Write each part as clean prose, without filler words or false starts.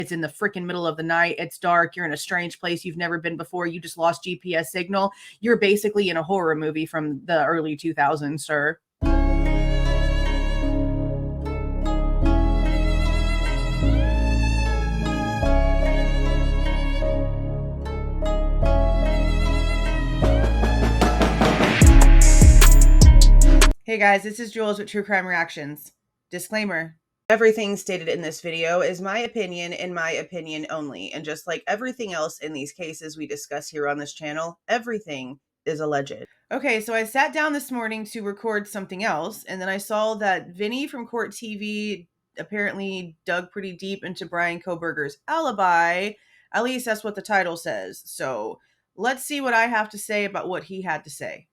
It's in the freaking middle of the night. It's dark. You're in a strange place you've never been before. You just lost GPS signal. You're basically in a horror movie from the early 2000s, sir. Hey guys, this is Jules with True Crime Reactions. Disclaimer. Everything stated in this video is my opinion and my opinion only. And just like everything else in these cases we discuss here on this channel, everything is alleged. Okay, so I sat down this morning to record something else, and then I saw that Vinnie from Court TV apparently dug pretty deep into Bryan Kohberger's alibi. At least that's what the title says. So let's see what I have to say about what he had to say.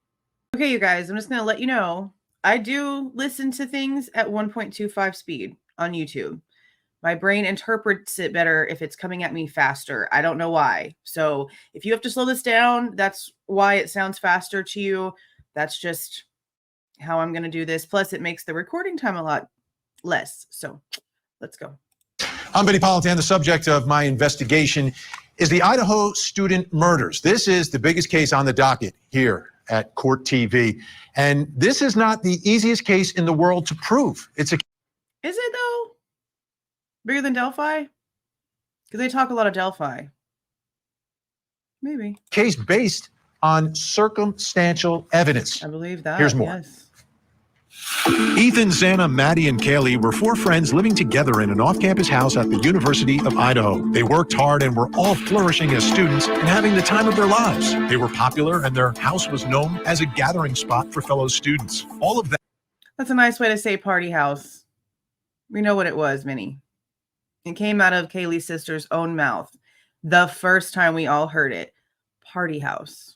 Okay, you guys, I'm just going to let you know, I do listen to things at 1.25 speed on YouTube. My brain interprets it better if it's coming at me faster. I don't know why. So if you have to slow this down, that's why it sounds faster to you. That's just how I'm going to do this. Plus, it makes the recording time a lot less. So let's go. I'm Vinnie. The subject of my investigation is the Idaho student murders. This is the biggest case on the docket here at Court TV. And this is not the easiest case in the world to prove. Is it though? Bigger than Delphi? Because they talk a lot of Delphi. Maybe. Case based on circumstantial evidence. I believe that. Here's more. Yes. Ethan, Xana, Maddie, and Kaylee were four friends living together in an off-campus house at the University of Idaho. They worked hard and were all flourishing as students and having the time of their lives. They were popular, and their house was known as a gathering spot for fellow students. All of that. That's a nice way to say party house. We know what it was, Vinnie. It came out of Kaylee's sister's own mouth. The first time we all heard it. Party house.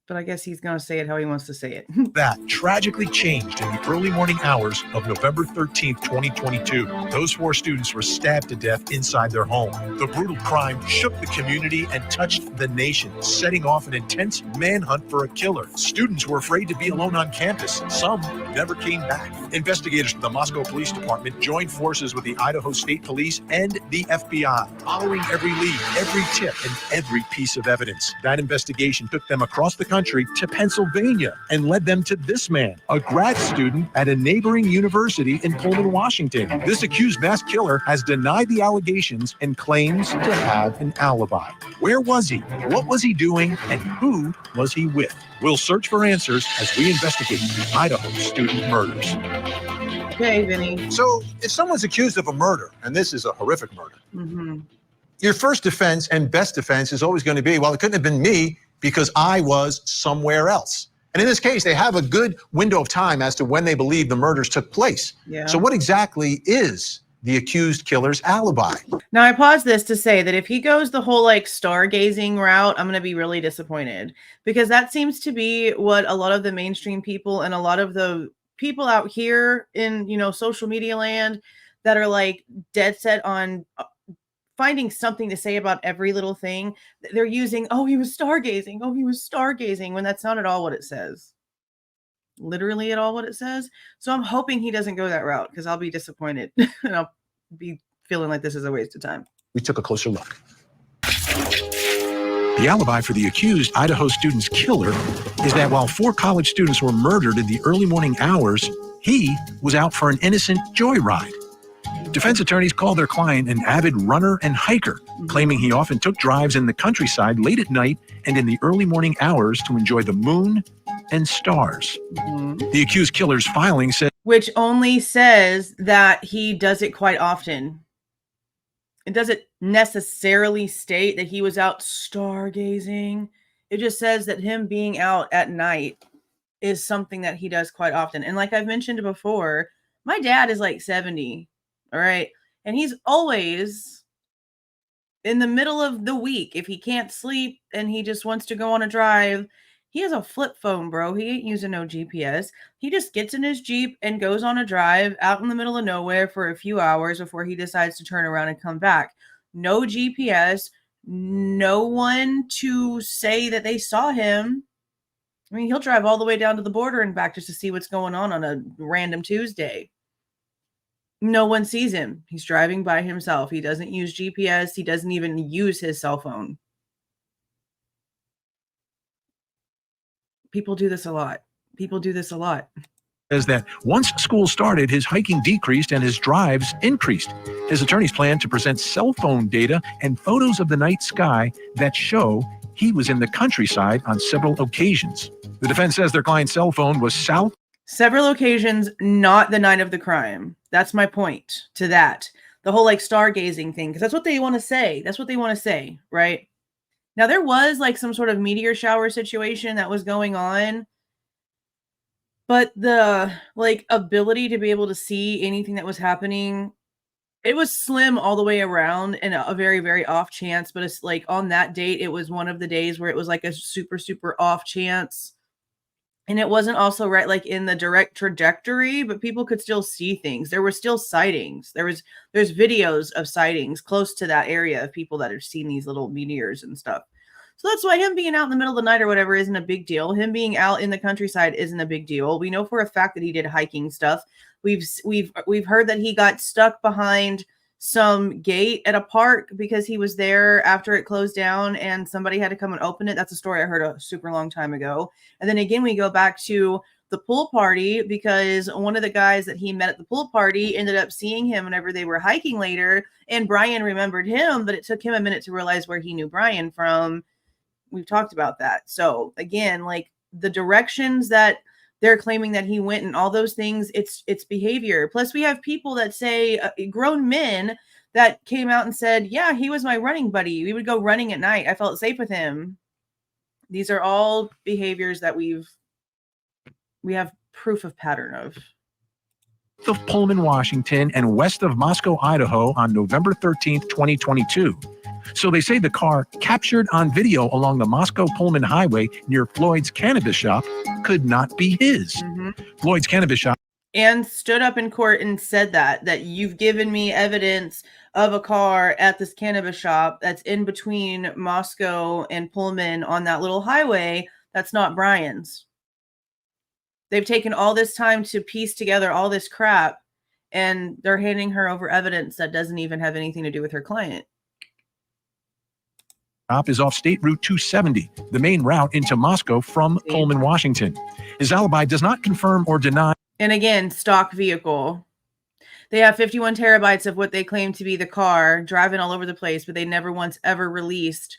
But I guess he's going to say it how he wants to say it. That tragically changed in the early morning hours of November 13th, 2022. Those four students were stabbed to death inside their home. The brutal crime shook the community and touched the nation, setting off an intense manhunt for a killer. Students were afraid to be alone on campus. Some never came back. Investigators from the Moscow Police Department joined forces with the Idaho State Police and the FBI, following every lead, every tip, and every piece of evidence. That investigation took them across the country to Pennsylvania and led them to this man, a grad student at a neighboring university in Pullman, Washington. This accused mass killer has denied the allegations and claims to have an alibi. Where was he? What was he doing? And who was he with? We'll search for answers as we investigate the Idaho student murders. Okay, Vinnie. So if someone's accused of a murder, and this is a horrific murder, your first defense and best defense is always going to be, well, it couldn't have been me because I was somewhere else. And in this case, they have a good window of time as to when they believe the murders took place. Yeah. So what exactly is the accused killer's alibi? Now, I pause this to say that if he goes the whole like stargazing route, I'm going to be really disappointed, because that seems to be what a lot of the mainstream people and a lot of the people out here in, social media land that are like dead set on finding something to say about every little thing. They're using, oh, he was stargazing. Oh, he was stargazing, when that's not at all what it says. Literally at all what it says. So I'm hoping he doesn't go that route, because I'll be disappointed and I'll be feeling like this is a waste of time. We took a closer look. The alibi for the accused Idaho student's killer is that while four college students were murdered in the early morning hours, he was out for an innocent joyride. Defense attorneys called their client an avid runner and hiker, claiming he often took drives in the countryside late at night and in the early morning hours to enjoy the moon and stars. The accused killer's filing said, which only says that he does it quite often. It doesn't necessarily state that he was out stargazing. It just says that him being out at night is something that he does quite often. And like I've mentioned before, my dad is like 70. All right. And he's always in the middle of the week. If he can't sleep and he just wants to go on a drive, he has a flip phone, bro. He ain't using no GPS. He just gets in his Jeep and goes on a drive out in the middle of nowhere for a few hours before he decides to turn around and come back. No GPS, no one to say that they saw him. I mean, he'll drive all the way down to the border and back just to see what's going on a random Tuesday. No one sees him. He's driving by himself. He doesn't use GPS. He doesn't even use his cell phone. People do this a lot. People do this a lot. Says that once school started, his hiking decreased and his drives increased. His attorneys plan to present cell phone data and photos of the night sky that show he was in the countryside on several occasions. The defense says their client's cell phone was south. Several occasions, not the night of the crime. That's my point to that. The whole like stargazing thing, because that's what they want to say. That's what they want to say, right? Now, there was like some sort of meteor shower situation that was going on, but the like ability to be able to see anything that was happening, it was slim all the way around and a very, very off chance. But it's like on that date, it was one of the days where it was like a super, super off chance. And it wasn't also right like in the direct trajectory, but people could still see things. There were still sightings. There's videos of sightings close to that area of people that have seen these little meteors and stuff. So that's why him being out in the middle of the night or whatever isn't a big deal. Him being out in the countryside isn't a big deal. We know for a fact that he did hiking stuff. We've heard that he got stuck behind some gate at a park because he was there after it closed down and somebody had to come and open it. That's a story I heard a super long time ago. And then again, we go back to the pool party because one of the guys that he met at the pool party ended up seeing him whenever they were hiking later. And Bryan remembered him, but it took him a minute to realize where he knew Bryan from. We've talked about that. So again, like the directions that they're claiming that he went and all those things, it's behavior. Plus we have people that say grown men that came out and said, yeah, he was my running buddy. We would go running at night. I felt safe with him. These are all behaviors that we have proof of pattern of. Of Pullman, Washington, and west of Moscow, Idaho on November 13th, 2022. So they say the car captured on video along the Moscow-Pullman highway near Floyd's cannabis shop could not be his. Floyd's cannabis shop. And stood up in court and said that you've given me evidence of a car at this cannabis shop that's in between Moscow and Pullman on that little highway. That's not Bryan's. They've taken all this time to piece together all this crap, and they're handing her over evidence that doesn't even have anything to do with her client. Stop is off State Route 270, the main route into Moscow from Pullman, Washington. His alibi does not confirm or deny. And again, stock vehicle. They have 51 terabytes of what they claim to be the car driving all over the place, but they never once ever released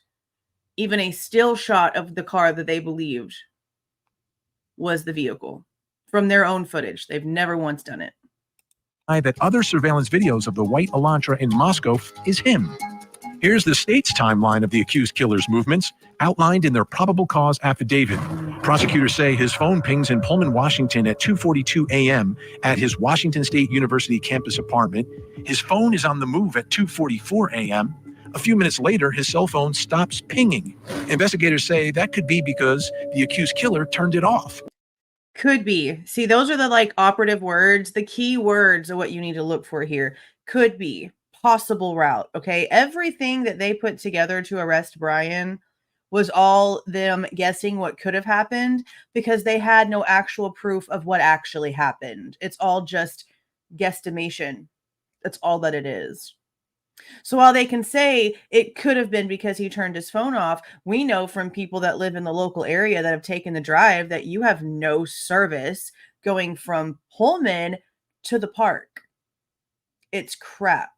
even a still shot of the car that they believed was the vehicle from their own footage. They've never once done it. That other surveillance videos of the white Elantra in Moscow is him. Here's the state's timeline of the accused killer's movements, outlined in their probable cause affidavit. Prosecutors say his phone pings in Pullman, Washington at 2:42 a.m. at his Washington State University campus apartment. His phone is on the move at 2:44 a.m. A few minutes later, his cell phone stops pinging. Investigators say that could be because the accused killer turned it off. Could be. See, those are the like operative words. The key words are what you need to look for here. Could be. Possible route. Okay. Everything that they put together to arrest Bryan was all them guessing what could have happened because they had no actual proof of what actually happened. It's all just guesstimation. That's all that it is. So while they can say it could have been because he turned his phone off, we know from people that live in the local area that have taken the drive that you have no service going from Pullman to the park. It's crap.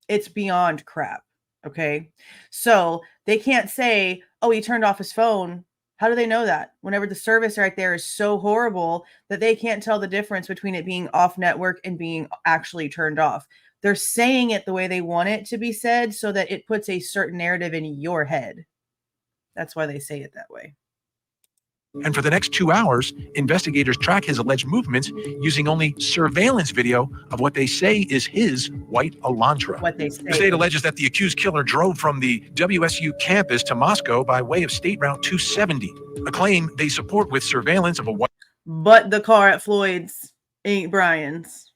It's beyond crap. Okay. So they can't say, oh, he turned off his phone. How do they know that? Whenever the service right there is so horrible that they can't tell the difference between it being off network and being actually turned off. They're saying it the way they want it to be said so that it puts a certain narrative in your head. That's why they say it that way. And for the next 2 hours, investigators track his alleged movements using only surveillance video of what they say is his white Elantra. What they say. The state alleges that the accused killer drove from the WSU campus to Moscow by way of State Route 270, a claim they support with surveillance of a white. But the car at Floyd's ain't Bryan's.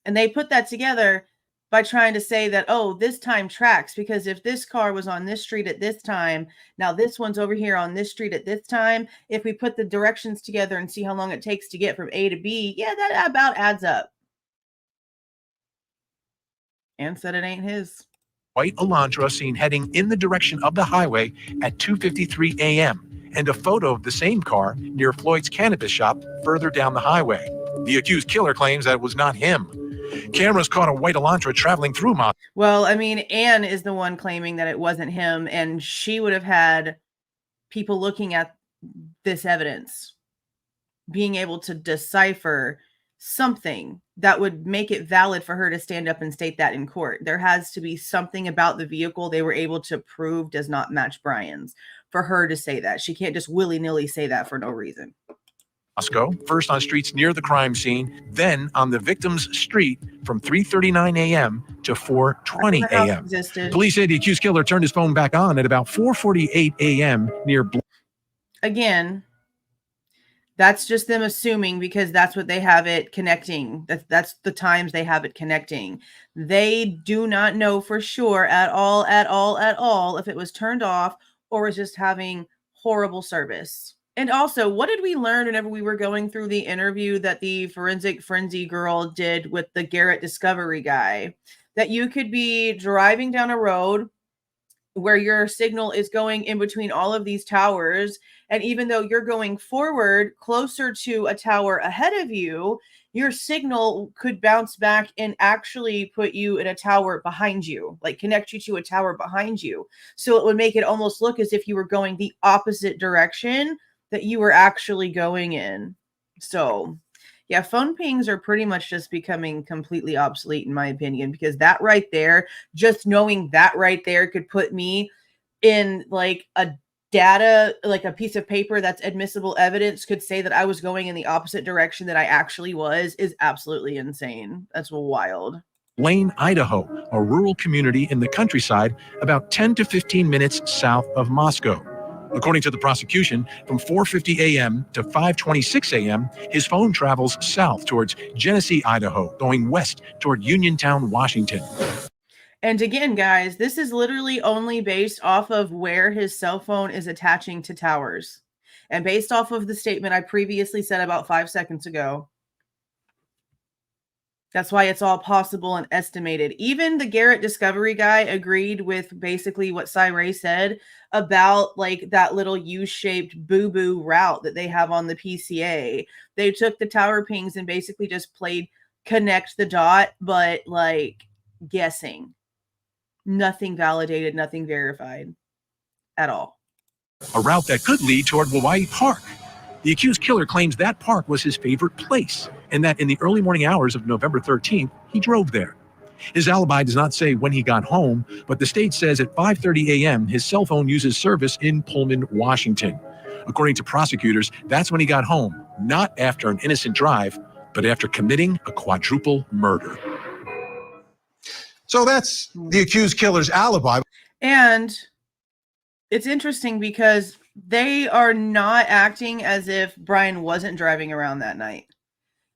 And they put that together by trying to say that, oh, this time tracks, because if this car was on this street at this time, now this one's over here on this street at this time. If we put the directions together and see how long it takes to get from A to B, yeah, that about adds up. And said it ain't his. White Elantra seen heading in the direction of the highway at 2:53 a.m. and a photo of the same car near Floyd's cannabis shop further down the highway. The accused killer claims that it was not him. Cameras caught a white Elantra traveling through Moscow. Well, I mean, Anne is the one claiming that it wasn't him, and she would have had people looking at this evidence, being able to decipher something that would make it valid for her to stand up and state that in court. There has to be something about the vehicle they were able to prove does not match Bryan's for her to say that. She can't just willy-nilly say that for no reason. Moscow, first on streets near the crime scene, then on the victim's street from 3:39 a.m. to 4:20 a.m. Police say the accused killer turned his phone back on at about 4:48 a.m. near. Again, that's just them assuming because that's what they have it connecting. That's the times they have it connecting. They do not know for sure at all if it was turned off or was just having horrible service. And also, what did we learn whenever we were going through the interview that the forensic frenzy girl did with the Garrett Discovery guy? That you could be driving down a road where your signal is going in between all of these towers. And even though you're going forward closer to a tower ahead of you, your signal could bounce back and actually put you in a tower behind you, like connect you to a tower behind you. So it would make it almost look as if you were going the opposite direction that you were actually going in. So yeah, phone pings are pretty much just becoming completely obsolete in my opinion, because that right there, just knowing that right there could put me in like a data, like a piece of paper that's admissible evidence could say that I was going in the opposite direction that I actually was, is absolutely insane. That's wild. Lane, Idaho, a rural community in the countryside about 10 to 15 minutes south of Moscow. According to the prosecution, from 4:50 a.m. to 5:26 a.m., his phone travels south towards Genesee, Idaho, going west toward Uniontown, Washington. And again, guys, this is literally only based off of where his cell phone is attaching to towers. And based off of the statement I previously said about 5 seconds ago. That's why it's all possible and estimated. Even the Garrett Discovery guy agreed with basically what Cy said about like that little U-shaped boo-boo route that they have on the PCA. They took the tower pings and basically just played connect the dot, but like guessing. Nothing validated, nothing verified at all. A route that could lead toward Wawawai Park. The accused killer claims that park was his favorite place, and that in the early morning hours of November 13th, he drove there. His alibi does not say when he got home, but the state says at 5:30 a.m. his cell phone uses service in Pullman, Washington. According to prosecutors, that's when he got home, not after an innocent drive, but after committing a quadruple murder. So that's the accused killer's alibi. And it's interesting because they are not acting as if Bryan wasn't driving around that night.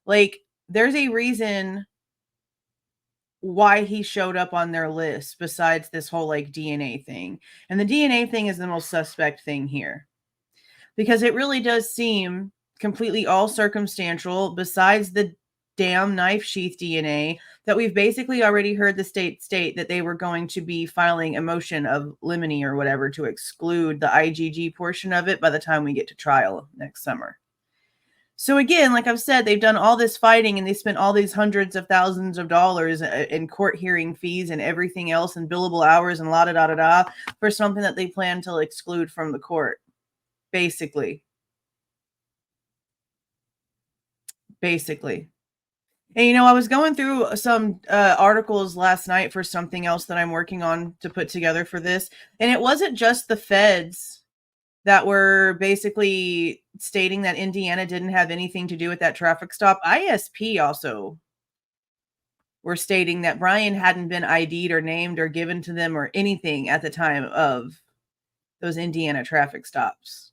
Like, there's a reason why he showed up on their list besides this whole like DNA thing. And the DNA thing is the most suspect thing here, because it really does seem completely all circumstantial besides the damn knife sheath DNA that we've basically already heard the state that they were going to be filing a motion of limine or whatever to exclude the IgG portion of it by the time we get to trial next summer. So again, like I've said, they've done all this fighting and they spent all these hundreds of thousands of dollars in court hearing fees and everything else and billable hours and la-da-da-da-da for something that they plan to exclude from the court, basically. And, you know, I was going through some articles last night for something else that I'm working on to put together for this. And it wasn't just the feds that were basically stating that Indiana didn't have anything to do with that traffic stop. ISP also were stating that Bryan hadn't been ID'd or named or given to them or anything at the time of those Indiana traffic stops.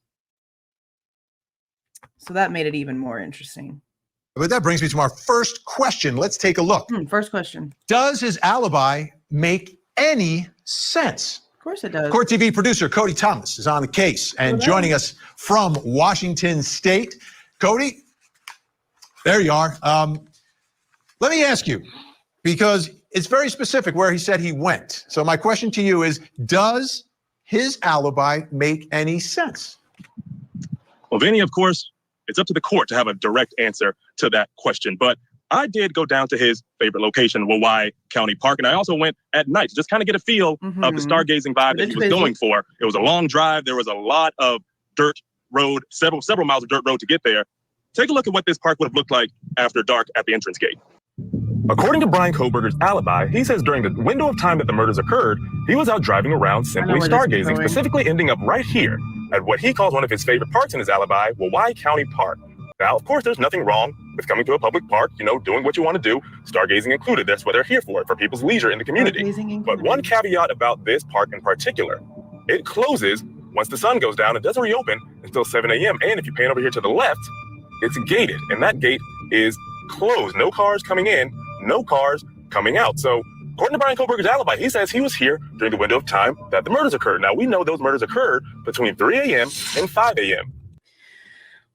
So that made it even more interesting. But that brings me to our first question. Let's take a look. First question. Does his alibi make any sense? Of course it does. Court TV producer Cody Thomas is on the case and joining us from Washington State. Cody, there you are. Let me ask you, because It's very specific where he said he went. So my question to you is, does his alibi make any sense? Well, Vinnie, of course, it's up to the court to have a direct answer to that question. But I did go down to his favorite location, Wawawai County Park. And I also went at night to just kind of get a feel of the stargazing vibe that he was going for. It was a long drive. There was a lot of dirt road, several miles of dirt road to get there. Take a look at what this park would have looked like after dark at the entrance gate. According to Bryan Kohberger's alibi, he says during the window of time that the murders occurred, he was out driving around simply stargazing, specifically ending up right here at what he calls one of his favorite parks in his alibi, Wawawai County Park. Now, of course, there's nothing wrong with coming to a public park, doing what you want to do, stargazing included. That's what they're here for people's leisure in the community. But one caveat about this park in particular, it closes once the sun goes down. It doesn't reopen until 7 a.m. And if you pan over here to the left, it's gated, and that gate is closed. No cars coming in, no cars coming out. So according to Bryan Kohberger's alibi, he says he was here during the window of time that the murders occurred. Now, we know those murders occurred between 3 a.m. and 5 a.m.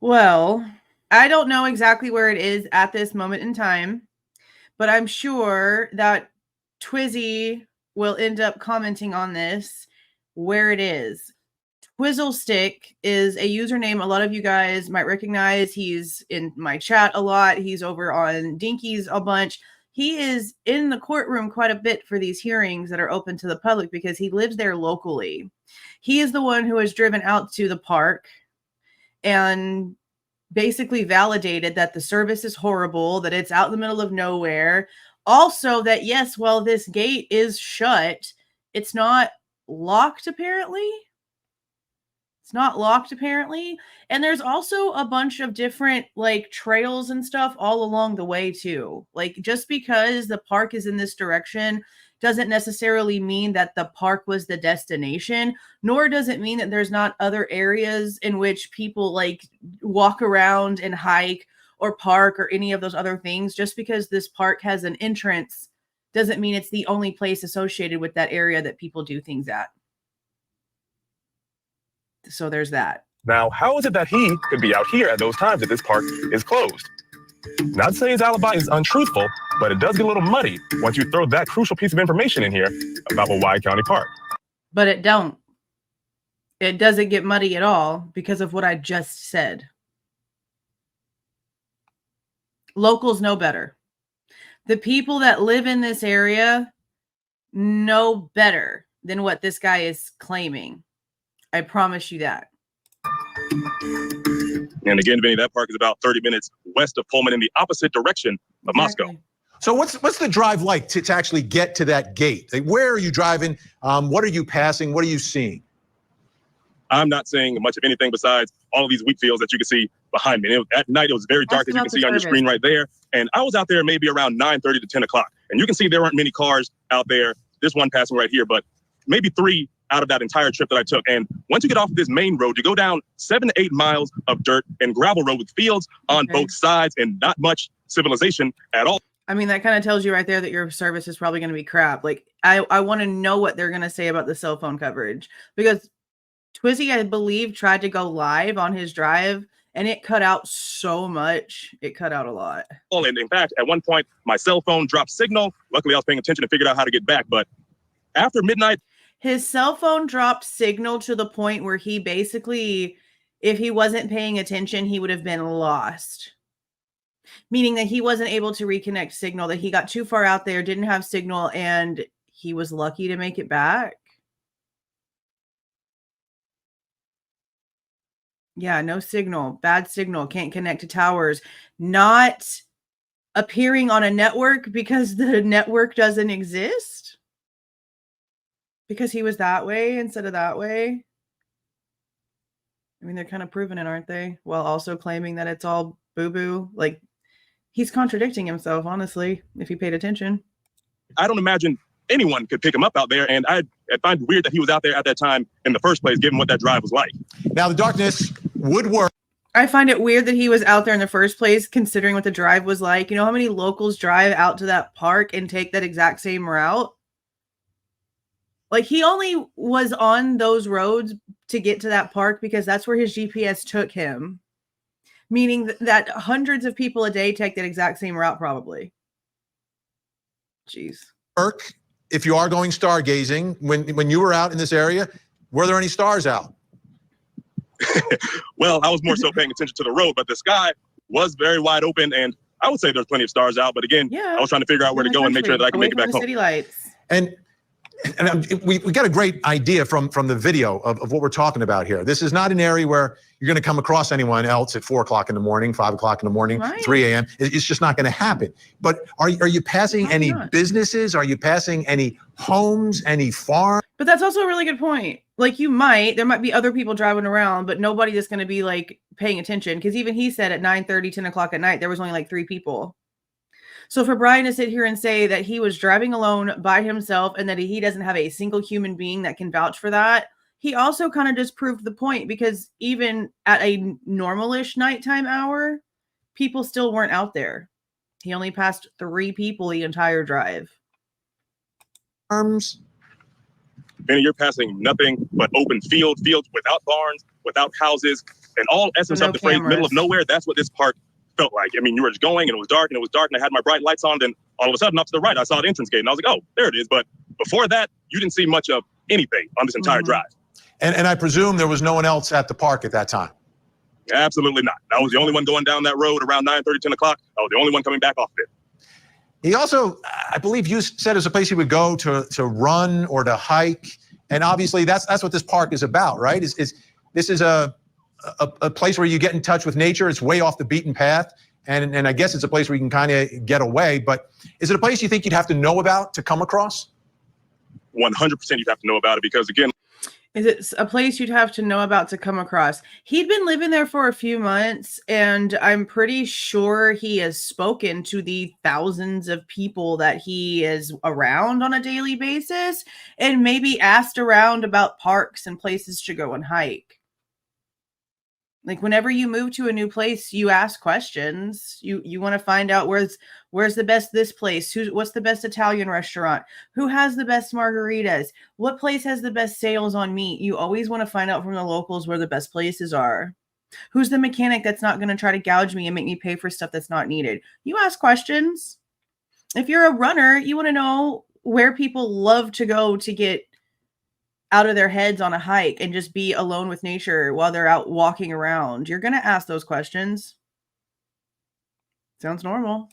Well, I don't know exactly where it is at this moment in time, but I'm sure that Twizzy will end up commenting on this where it is. Twizzlestick is a username a lot of you guys might recognize. He's in my chat a lot. He's over on Dinky's a bunch. He is in the courtroom quite a bit for these hearings that are open to the public because he lives there locally. He is the one who has driven out to the park and basically validated that the service is horrible, that it's out in the middle of nowhere. Also that, yes, while this gate is shut, it's not locked apparently. It's not locked apparently. And there's also a bunch of different trails and stuff all along the way too. Just because the park is in this direction doesn't necessarily mean that the park was the destination, nor does it mean that there's not other areas in which people walk around and hike or park or any of those other things. Just because this park has an entrance doesn't mean it's the only place associated with that area that people do things at. So there's that. Now, how is it that he could be out here at those times that this park is closed? Not to say his alibi is untruthful, but it does get a little muddy once you throw that crucial piece of information in here about Wawawai County Park. But it don't. It doesn't get muddy at all because of what I just said. Locals know better. The people that live in this area know better than what this guy is claiming. I promise you that. And again, Vinnie, that park is about 30 minutes west of Pullman in the opposite direction of Moscow. So what's the drive like to actually get to that gate? Where are you driving? What are you passing? What are you seeing? I'm not seeing much of anything besides all of these wheat fields that you can see behind me. And at night, it was very dark, as you can see on your screen right there. And I was out there maybe around 9:30 to 10 o'clock. And you can see there aren't many cars out there. There's one passing right here, but maybe 3 out of that entire trip that I took. And once you get off of this main road, you go down 7 to 8 miles of dirt and gravel road with fields on both sides and not much civilization at all. I mean, that kind of tells you right there that your service is probably going to be crap. I want to know what they're going to say about the cell phone coverage, because Twizzy, I believe, tried to go live on his drive and it cut out so much. It cut out a lot. And in fact, at one point, my cell phone dropped signal. Luckily, I was paying attention and figured out how to get back. But after midnight, his cell phone dropped signal to the point where he basically, if he wasn't paying attention, he would have been lost. Meaning that he wasn't able to reconnect signal, that he got too far out there, didn't have signal, and he was lucky to make it back. Yeah, no signal, bad signal, can't connect to towers, not appearing on a network because the network doesn't exist. Because he was that way instead of that way. I mean, they're kind of proving it, aren't they? While also claiming that it's all boo-boo. He's contradicting himself, honestly, if he paid attention. I don't imagine anyone could pick him up out there. And I find it weird that he was out there at that time in the first place, given what that drive was like. Now, the darkness would work. I find it weird that he was out there in the first place, considering what the drive was like. You know how many locals drive out to that park and take that exact same route? He only was on those roads to get to that park because that's where his GPS took him. Meaning that hundreds of people a day take that exact same route, probably. Jeez. Work, if you are going stargazing, when you were out in this area, were there any stars out? Well, I was more so paying attention to the road, but the sky was very wide open, and I would say there's plenty of stars out. But again, I was trying to figure out where to go and make sure that I can make it back home. City lights. And we got a great idea from the video of what we're talking about here. This is not an area where you're going to come across anyone else at 4 o'clock in the morning, 5 o'clock in the morning, 3 a.m. It's just not going to happen. But are you passing any businesses? Are you passing any homes, any farms? But that's also a really good point. Like there might be other people driving around, but nobody that's going to be like paying attention. Because even he said at 9:30, 10 o'clock at night, there was only like 3 people. So for Bryan to sit here and say that he was driving alone by himself and that he doesn't have a single human being that can vouch for that, he also kind of just proved the point, because even at a normal-ish nighttime hour, people still weren't out there. He only passed 3 people the entire drive. Vinnie, you're passing nothing but open fields without barns, without houses, and all essence of the phrase middle of nowhere. That's what this park felt like. I mean, you were just going and it was dark and I had my bright lights on. Then all of a sudden off to the right, I saw the entrance gate and I was like, oh, there it is. But before that, you didn't see much of anything on this entire drive. And I presume there was no one else at the park at that time. Absolutely not. I was the only one going down that road around 9:30, 10 o'clock. I was the only one coming back off it. He also, I believe you said, is a place he would go to run or to hike. And obviously that's what this park is about, right? This is a place where you get in touch with nature. It's way off the beaten path. And I guess it's a place where you can kind of get away. But is it a place you think you'd have to know about to come across? 100% you'd have to know about it, because again, is it a place you'd have to know about to come across? He'd been living there for a few months, and I'm pretty sure he has spoken to the thousands of people that he is around on a daily basis, and maybe asked around about parks and places to go and hike. Like whenever you move to a new place, you ask questions. You want to find out where's the best this place? What's the best Italian restaurant? Who has the best margaritas? What place has the best sales on meat? You always want to find out from the locals where the best places are. Who's the mechanic that's not going to try to gouge me and make me pay for stuff that's not needed? You ask questions. If you're a runner, you want to know where people love to go to get out of their heads on a hike and just be alone with nature while they're out walking around. You're going to ask those questions. Sounds normal.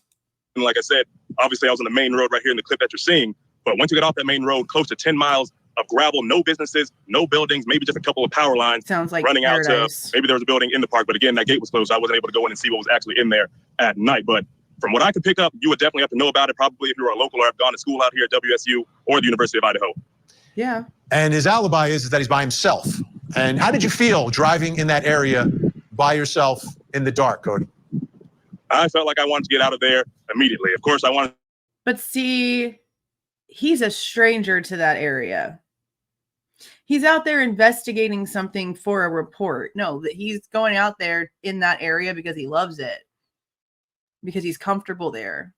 And like I said, obviously I was on the main road right here in the clip that you're seeing. But once you get off that main road, close to 10 miles of gravel, no businesses, no buildings, maybe just a couple of power lines. Sounds like running paradise. out to, maybe there was a building in the park, but again, that gate was closed. So I wasn't able to go in and see what was actually in there at night. But from what I could pick up, you would definitely have to know about it, probably if you were a local or have gone to school out here at WSU or the University of Idaho. Yeah. And his alibi is that he's by himself. And how did you feel driving in that area by yourself in the dark, Cody? I felt like I wanted to get out of there immediately. Of course, I wanted. But see, he's a stranger to that area. He's out there investigating something for a report. No, that he's going out there in that area because he loves it, because he's comfortable there.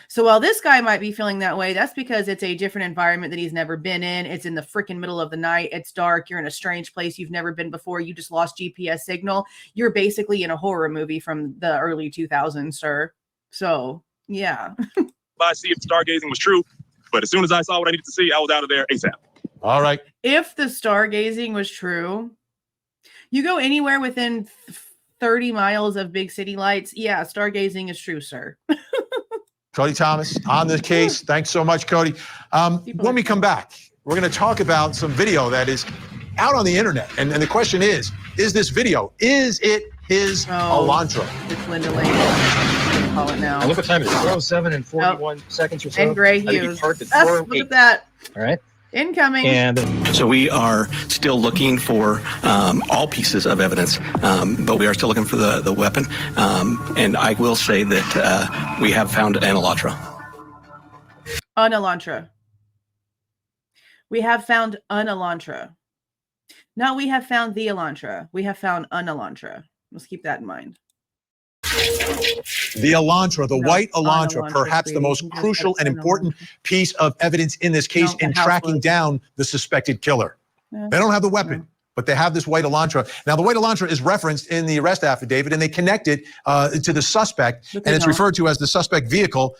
So while this guy might be feeling that way, that's because it's a different environment that he's never been in. It's in the freaking middle of the night. It's dark. You're in a strange place you've never been before. You just lost GPS signal. You're basically in a horror movie from the early 2000s, sir. So, yeah. I see if stargazing was true, but as soon as I saw what I needed to see, I was out of there ASAP. All right. If the stargazing was true, you go anywhere within 30 miles of big city lights. Yeah, stargazing is true, sir. Cody Thomas on this case. Thanks so much, Cody. When we come back, we're going to talk about some video that is out on the internet. And the question is this video, is it his Elantra? It's Linda Lane. Call it now. And look what time it is. 12:07 and 41 seconds or so. And gray hues. Look at that. All right. Incoming. And so we are still looking for all pieces of evidence, but we are still looking for the weapon. And I will say that we have found an Elantra. An Elantra. We have found an Elantra. Not we have found the Elantra. We have found an Elantra. Let's keep that in mind. The Elantra, the white Elantra, perhaps the most crucial and important piece of evidence in this case in tracking down the suspected killer. They don't have the weapon. but they have this white Elantra. Now, the white Elantra is referenced in the arrest affidavit, and they connect it to the suspect, and it's referred to as the suspect vehicle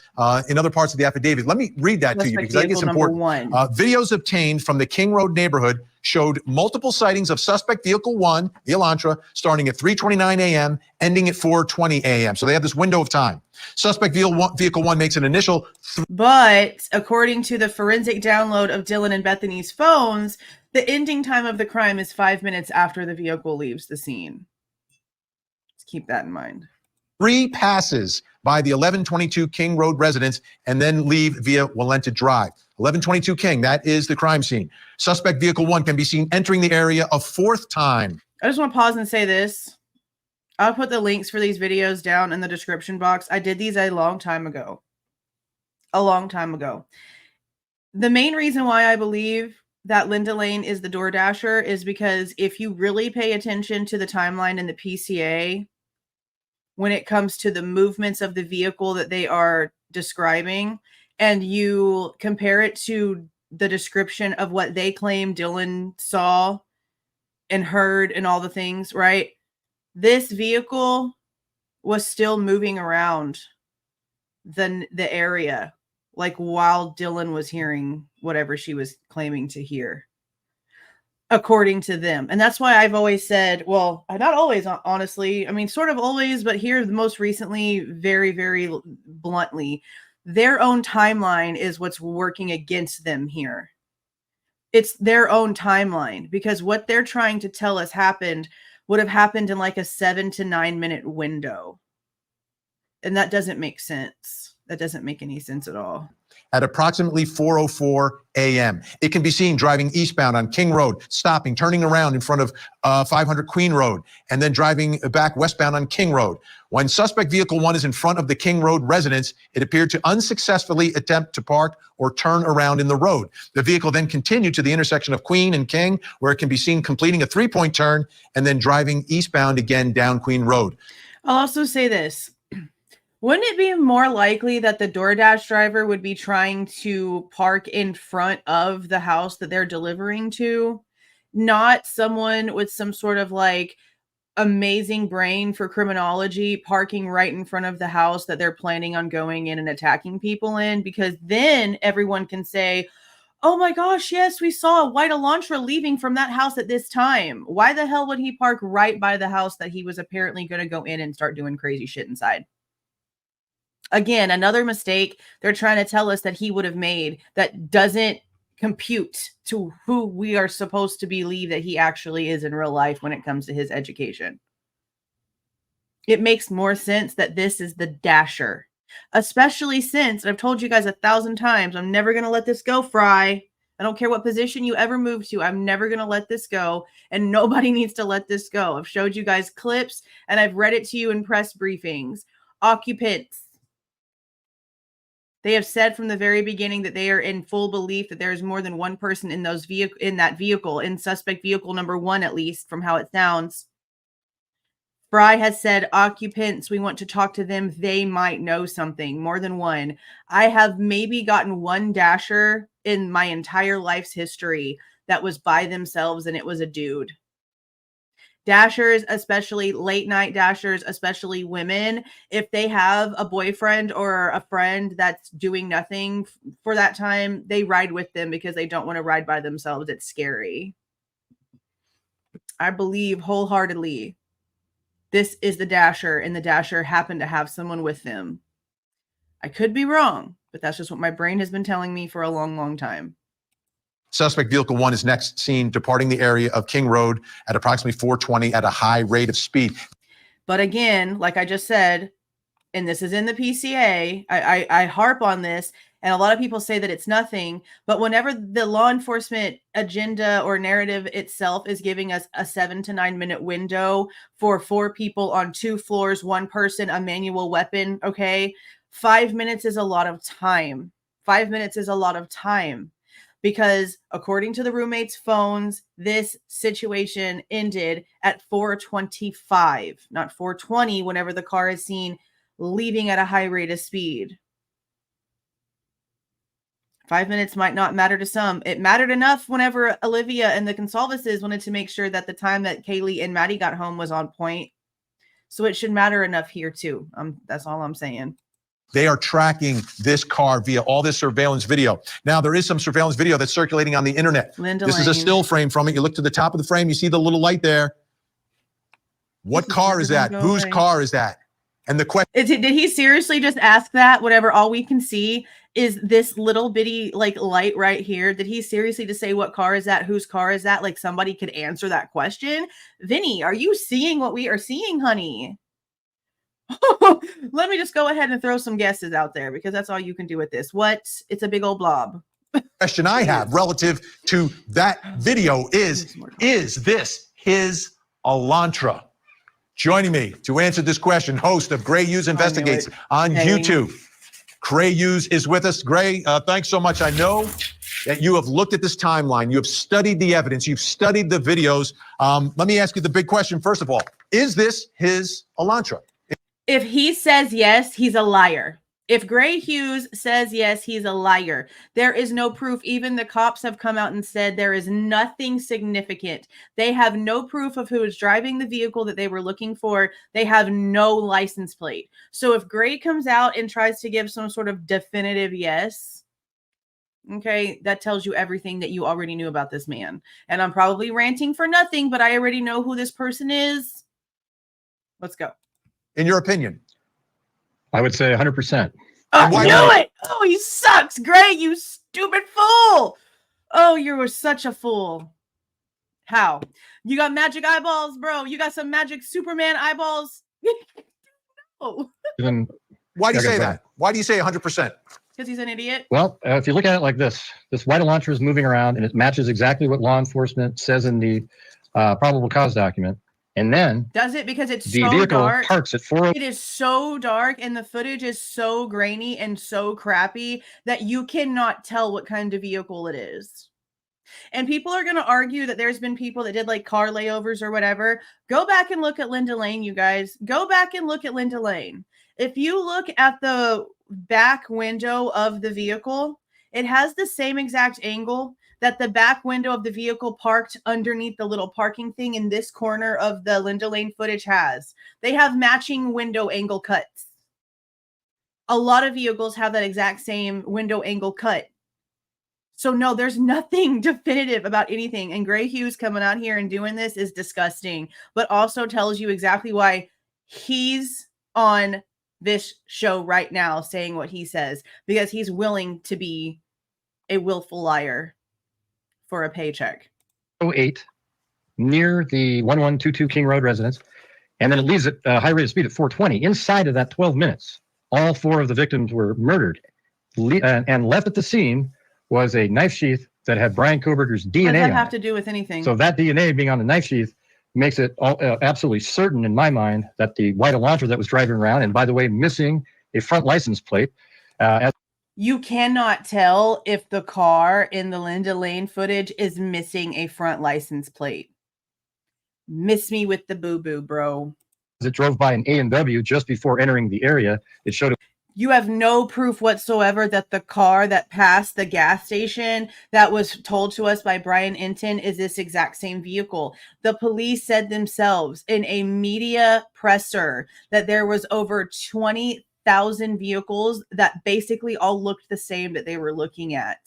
in other parts of the affidavit. Let me read that to you because I think it's important. Videos obtained from the King Road neighborhood showed multiple sightings of suspect vehicle 1, the Elantra, starting at 3:29 a.m., ending at 4:20 a.m. So they have this window of time. Suspect vehicle 1 makes an initial... But according to the forensic download of Dylan and Bethany's phones, the ending time of the crime is 5 minutes after the vehicle leaves the scene. Let's keep that in mind. 3 passes by the 1122 King Road residence and then leave via Walenta Drive. 1122 King, that is the crime scene. Suspect vehicle 1 can be seen entering the area a 4th time. I just want to pause and say this. I'll put the links for these videos down in the description box. I did these a long time ago. A long time ago. The main reason why I believe that Linda Lane is the DoorDasher is because if you really pay attention to the timeline in the PCA, when it comes to the movements of the vehicle that they are describing, and you compare it to the description of what they claim Dylan saw and heard and all the things, right? This vehicle was still moving around the area, like while Dylan was hearing whatever she was claiming to hear, according to them. And that's why I've always said, well, not always, honestly. I mean, sort of always, but here most recently, very, very bluntly, their own timeline is what's working against them here. It's their own timeline, because what they're trying to tell us happened would have happened in like a 7 to 9 minute window. And that doesn't make sense. That doesn't make any sense at all. At approximately 4:04 a.m. It can be seen driving eastbound on King Road, stopping, turning around in front of 500 Queen Road, and then driving back westbound on King Road. When suspect vehicle 1 is in front of the King Road residence, it appeared to unsuccessfully attempt to park or turn around in the road. The vehicle then continued to the intersection of Queen and King, where it can be seen completing a 3-point turn and then driving eastbound again down Queen Road. I'll also say this. Wouldn't it be more likely that the DoorDash driver would be trying to park in front of the house that they're delivering to? Not someone with some sort of like amazing brain for criminology parking right in front of the house that they're planning on going in and attacking people in, because then everyone can say, oh my gosh, yes, we saw a white Elantra leaving from that house at this time. Why the hell would he park right by the house that he was apparently going to go in and start doing crazy shit inside? Again, another mistake they're trying to tell us that he would have made that doesn't compute to who we are supposed to believe that he actually is in real life when it comes to his education. It makes more sense that this is the dasher, especially since, and I've told you guys 1,000 times, I'm never going to let this go, Fry. I don't care what position you ever move to. I'm never going to let this go, and nobody needs to let this go. I've showed you guys clips, and I've read it to you in press briefings. Occupants. They have said from the very beginning that they are in full belief that there is more than one person in that vehicle, in suspect vehicle number 1, at least from how it sounds. Fry has said, occupants, we want to talk to them. They might know something, more than one. I have maybe gotten one dasher in my entire life's history that was by themselves, and it was a dude. Dashers, especially late night dashers, especially women, if they have a boyfriend or a friend that's doing nothing for that time, they ride with them because they don't want to ride by themselves. It's scary. I believe wholeheartedly this is the dasher, and the dasher happened to have someone with them. I could be wrong, but that's just what my brain has been telling me for a long, long time. Suspect vehicle 1 is next seen departing the area of King Road at approximately 4:20 at a high rate of speed. But again, like I just said, and this is in the PCA, I harp on this, and a lot of people say that it's nothing, but whenever the law enforcement agenda or narrative itself is giving us a 7 to 9 minute window for 4 people on 2 floors, 1 person, a manual weapon, okay, 5 minutes is a lot of time. 5 minutes is a lot of time. Because according to the roommates' phones, this situation ended at 4:25, not 4:20, whenever the car is seen leaving at a high rate of speed. 5 minutes might not matter to some. It mattered enough whenever Olivia and the Goncalveses wanted to make sure that the time that Kaylee and Maddie got home was on point. So it should matter enough here too. That's all I'm saying. They are tracking this car via all this surveillance video. Now, there is some surveillance video that's circulating on the internet. This is a still frame from it. You look to the top of the frame, you see the little light there. What car is that? Whose car is that? And the question did he seriously just ask that? Whatever, all we can see is this little bitty like light right here. Did he seriously just say what car is that? Whose car is that? Like somebody could answer that question. Vinny, are you seeing what we are seeing, honey? Let me just go ahead and throw some guesses out there because that's all you can do with this. What? It's a big old blob. Question I have relative to that video is this his Elantra? Joining me to answer this question, host of Gray Hughes Investigates on YouTube. Gray Hughes is with us. Gray, thanks so much. I know that you have looked at this timeline. You have studied the evidence. You've studied the videos. Let me ask you the big question. First of all, is this his Elantra? If he says yes, he's a liar. If Gray Hughes says yes, he's a liar. There is no proof. Even the cops have come out and said there is nothing significant. They have no proof of who is driving the vehicle that they were looking for. They have no license plate. So if Gray comes out and tries to give some sort of definitive yes, okay, that tells you everything that you already knew about this man. And I'm probably ranting for nothing, but I already know who this person is. Let's go. In your opinion? I would say 100%. I knew it. Oh, he sucks. Gray, you stupid fool. Oh, you were such a fool. How? You got magic eyeballs, bro. You got some magic Superman eyeballs. Oh. Why do you say that? Why do you say 100%? Because he's an idiot. Well, if you look at it like this white Elantra is moving around and it matches exactly what law enforcement says in the probable cause document. And then does it because it's the so vehicle dark. Parks at 4. It is so dark and the footage is so grainy and so crappy that you cannot tell what kind of vehicle it is. And people are going to argue that there's been people that did like car layovers or whatever. Go back and look at Linda Lane, you guys. Go back and look at Linda Lane. If you look at the back window of the vehicle, it has the same exact angle that the back window of the vehicle parked underneath the little parking thing in this corner of the Linda Lane footage has. They have matching window angle cuts. A lot of vehicles have that exact same window angle cut. So no, there's nothing definitive about anything. And Gray Hughes coming out here and doing this is disgusting, but also tells you exactly why he's on this show right now saying what he says, because he's willing to be a willful liar for a paycheck. 08 near the 1122 King Road residence, and then it leaves at a high rate of speed at 420. Inside of that 12 minutes, all 4 of the victims were murdered, and left at the scene was a knife sheath that had Bryan Kohberger's DNA. What does that have on to do with anything? So that DNA being on the knife sheath makes it absolutely certain in my mind that the white Elantra that was driving around, and by the way, missing a front license plate. You cannot tell if the car in the Linda Lane footage is missing a front license plate. Miss me with the boo-boo, bro. It drove by an A&W just before entering the area. It showed. You have no proof whatsoever that the car that passed the gas station that was told to us by Brian Inton is this exact same vehicle. The police said themselves in a media presser that there was over 20,000 vehicles that basically all looked the same that they were looking at.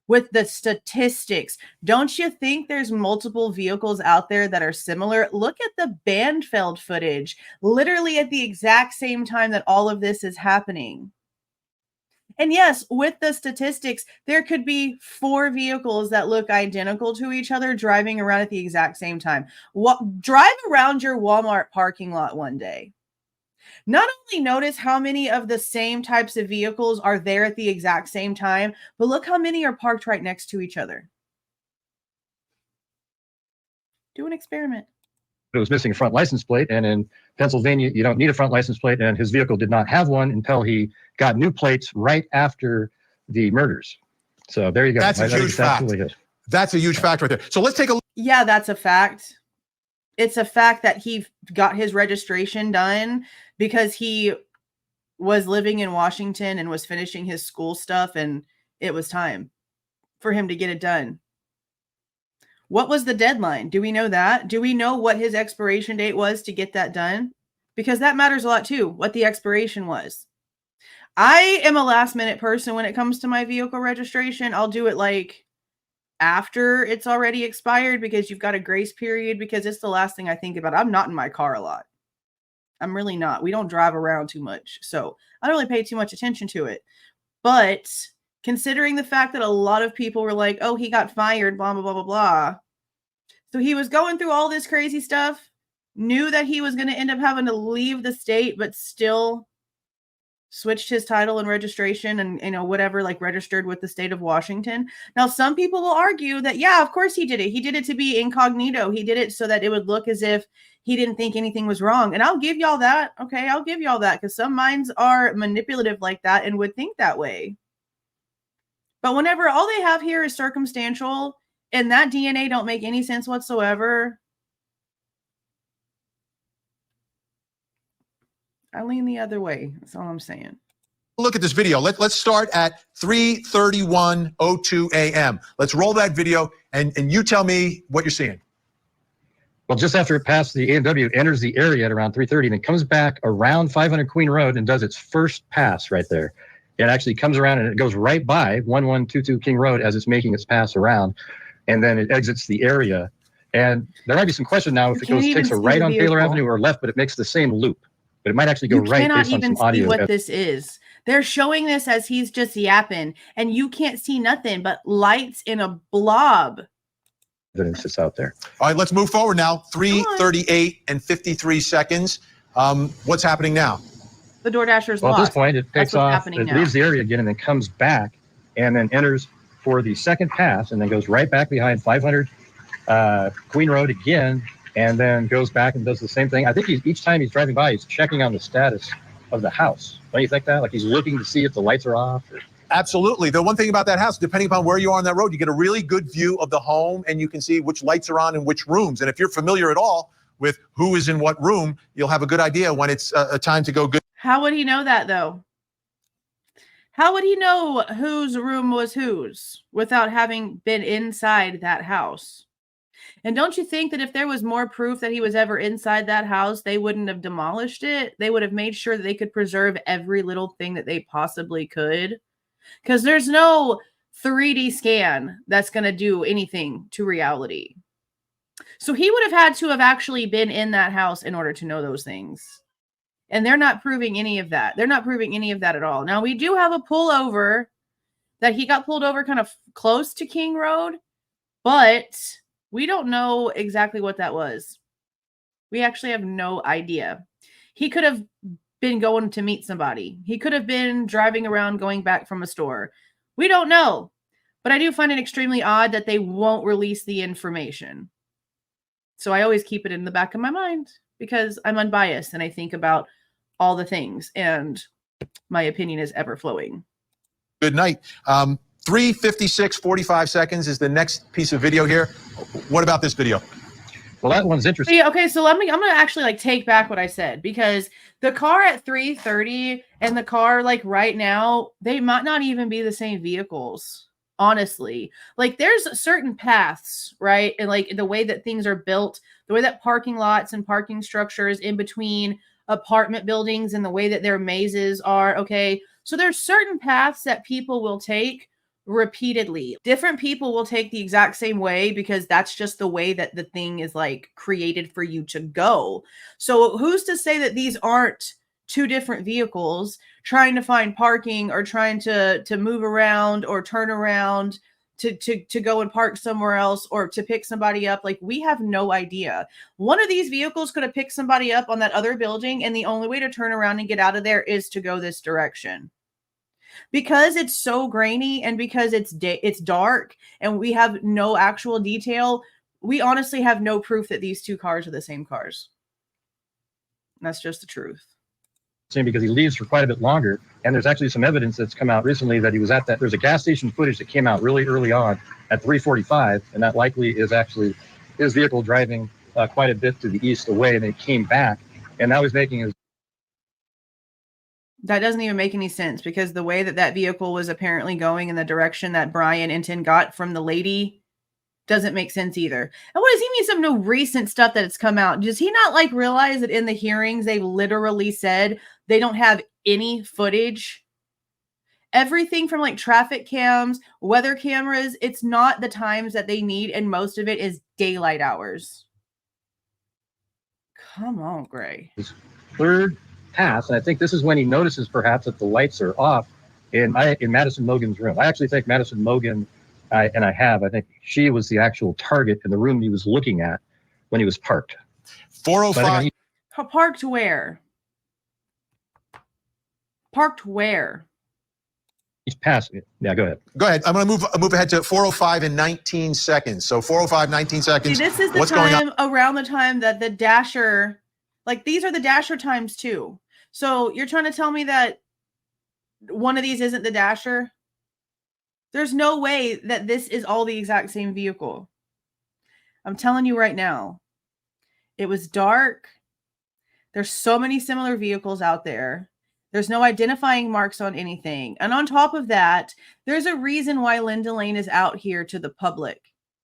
With the statistics, don't you think there's multiple vehicles out there that are similar? Look at the Bandfeld footage, literally at the exact same time that all of this is happening. And yes, with the statistics, there could be 4 vehicles that look identical to each other driving around at the exact same time. Drive around your Walmart parking lot one day. Not only notice how many of the same types of vehicles are there at the exact same time, but look how many are parked right next to each other. Do an experiment. It was missing a front license plate, and in Pennsylvania, you don't need a front license plate, and his vehicle did not have one until he got new plates right after the murders. So there you go. That's a huge fact. That's a huge fact right there. So let's take a look. Yeah, that's a fact. It's a fact that he got his registration done because he was living in Washington and was finishing his school stuff, and it was time for him to get it done. What was the deadline? Do we know that? Do we know what his expiration date was to get that done? Because that matters a lot too, what the expiration was. I am a last minute person when it comes to my vehicle registration. I'll do it like after it's already expired because you've got a grace period, because it's the last thing I think about. I'm not in my car a lot. I'm really not. We don't drive around too much. So I don't really pay too much attention to it. But considering the fact that a lot of people were like, oh, he got fired, blah, blah, blah, blah, blah. So he was going through all this crazy stuff, knew that he was going to end up having to leave the state, but still switched his title and registration and, you know, whatever, like registered with the state of Washington. Now, some people will argue that, yeah, of course he did it. He did it to be incognito. He did it so that it would look as if he didn't think anything was wrong. And I'll give y'all that. Okay, I'll give y'all that, because some minds are manipulative like that and would think that way. But whenever all they have here is circumstantial and that DNA don't make any sense whatsoever, I lean the other way. That's all I'm saying. Look at this video. Let's start at 3:31:02 a.m. Let's roll that video, and you tell me what you're seeing. Well, just after it passed the A&W, it enters the area at around 3:30, and it comes back around 500 Queen Road and does its first pass right there. It actually comes around and it goes right by 1122 King Road as it's making its pass around, and then it exits the area. And there might be some question now if it takes a right on Taylor Avenue or left, but it makes the same loop. But it might actually go right based on some audio. You cannot even see what this is. They're showing this as he's just yapping, and you can't see nothing but lights in a blob. Evidence that's out there. All right, let's move forward now. 3:38 and 53 seconds. What's happening now? The DoorDasher's well, lost. At this point, it takes off, it leaves the area again, and then comes back, and then enters for the second pass, and then goes right back behind 500 Queen Road again, and then goes back and does the same thing. I think each time he's driving by, he's checking on the status of the house. Don't you think that? Like he's looking to see if the lights are off? Absolutely. The one thing about that house, depending upon where you are on that road, you get a really good view of the home, and you can see which lights are on in which rooms. And if you're familiar at all with who is in what room, you'll have a good idea when it's a time to go good. How would he know that, though? How would he know whose room was whose without having been inside that house? And don't you think that if there was more proof that he was ever inside that house, they wouldn't have demolished it? They would have made sure that they could preserve every little thing that they possibly could. Because there's no 3D scan that's going to do anything to reality. So he would have had to have actually been in that house in order to know those things. And they're not proving any of that. They're not proving any of that at all. Now, we do have a pullover that he got pulled over kind of close to King Road, but we don't know exactly what that was. We actually have no idea. He could have been going to meet somebody. He could have been driving around going back from a store. We don't know. But I do find it extremely odd that they won't release the information. So I always keep it in the back of my mind because I'm unbiased and I think about all the things, and my opinion is ever flowing. Good night. 3:56, 45 seconds is the next piece of video here. What about this video? Well, that one's interesting. Okay, so I'm going to actually take back what I said, because the car at 3:30 and the car right now, they might not even be the same vehicles. Honestly, there's certain paths, right? And the way that things are built, the way that parking lots and parking structures in between apartment buildings and the way that their mazes are. Okay. So there's certain paths that people will take repeatedly. Different people will take the exact same way because that's just the way that the thing is created for you to go. So who's to say that these aren't two different vehicles trying to find parking or trying to move around or turn around to go and park somewhere else or to pick somebody up? We have no idea. One of these vehicles could have picked somebody up on that other building, and the only way to turn around and get out of there is to go this direction. Because it's so grainy and because it's dark and we have no actual detail, we honestly have no proof that these two cars are the same cars. That's just the truth. Because he leaves for quite a bit longer, and there's actually some evidence that's come out recently that he was at that. There's a gas station footage that came out really early on at 3:45, and that likely is actually his vehicle driving quite a bit to the east away, and then he came back, and now he's making his. That doesn't even make any sense because the way that that vehicle was apparently going in the direction that Bryan and Tin got from the lady doesn't make sense either. And what does he mean some no recent stuff that it's come out? Does he not like realize that in the hearings they literally said they don't have any footage? Everything from like traffic cams, weather cameras, it's not the times that they need, and most of it is daylight hours. Come on, Gray. Third pass, and I think this is when he notices perhaps that the lights are off in Madison Mogen's room. I actually think Madison Mogen, I think she was the actual target in the room he was looking at when he was parked. 405. Parked where? Parked where? He's passing it. Yeah, go ahead. Go ahead. I'm going to move ahead to 405 in 19 seconds. So 405, 19 seconds. See, this is the time around the time that the Dasher, like these are the Dasher times too. So you're trying to tell me that one of these isn't the Dasher? There's no way that this is all the exact same vehicle. I'm telling you right now. It was dark. There's so many similar vehicles out there. There's no identifying marks on anything. And on top of that, there's a reason why Linda Lane is out here to the public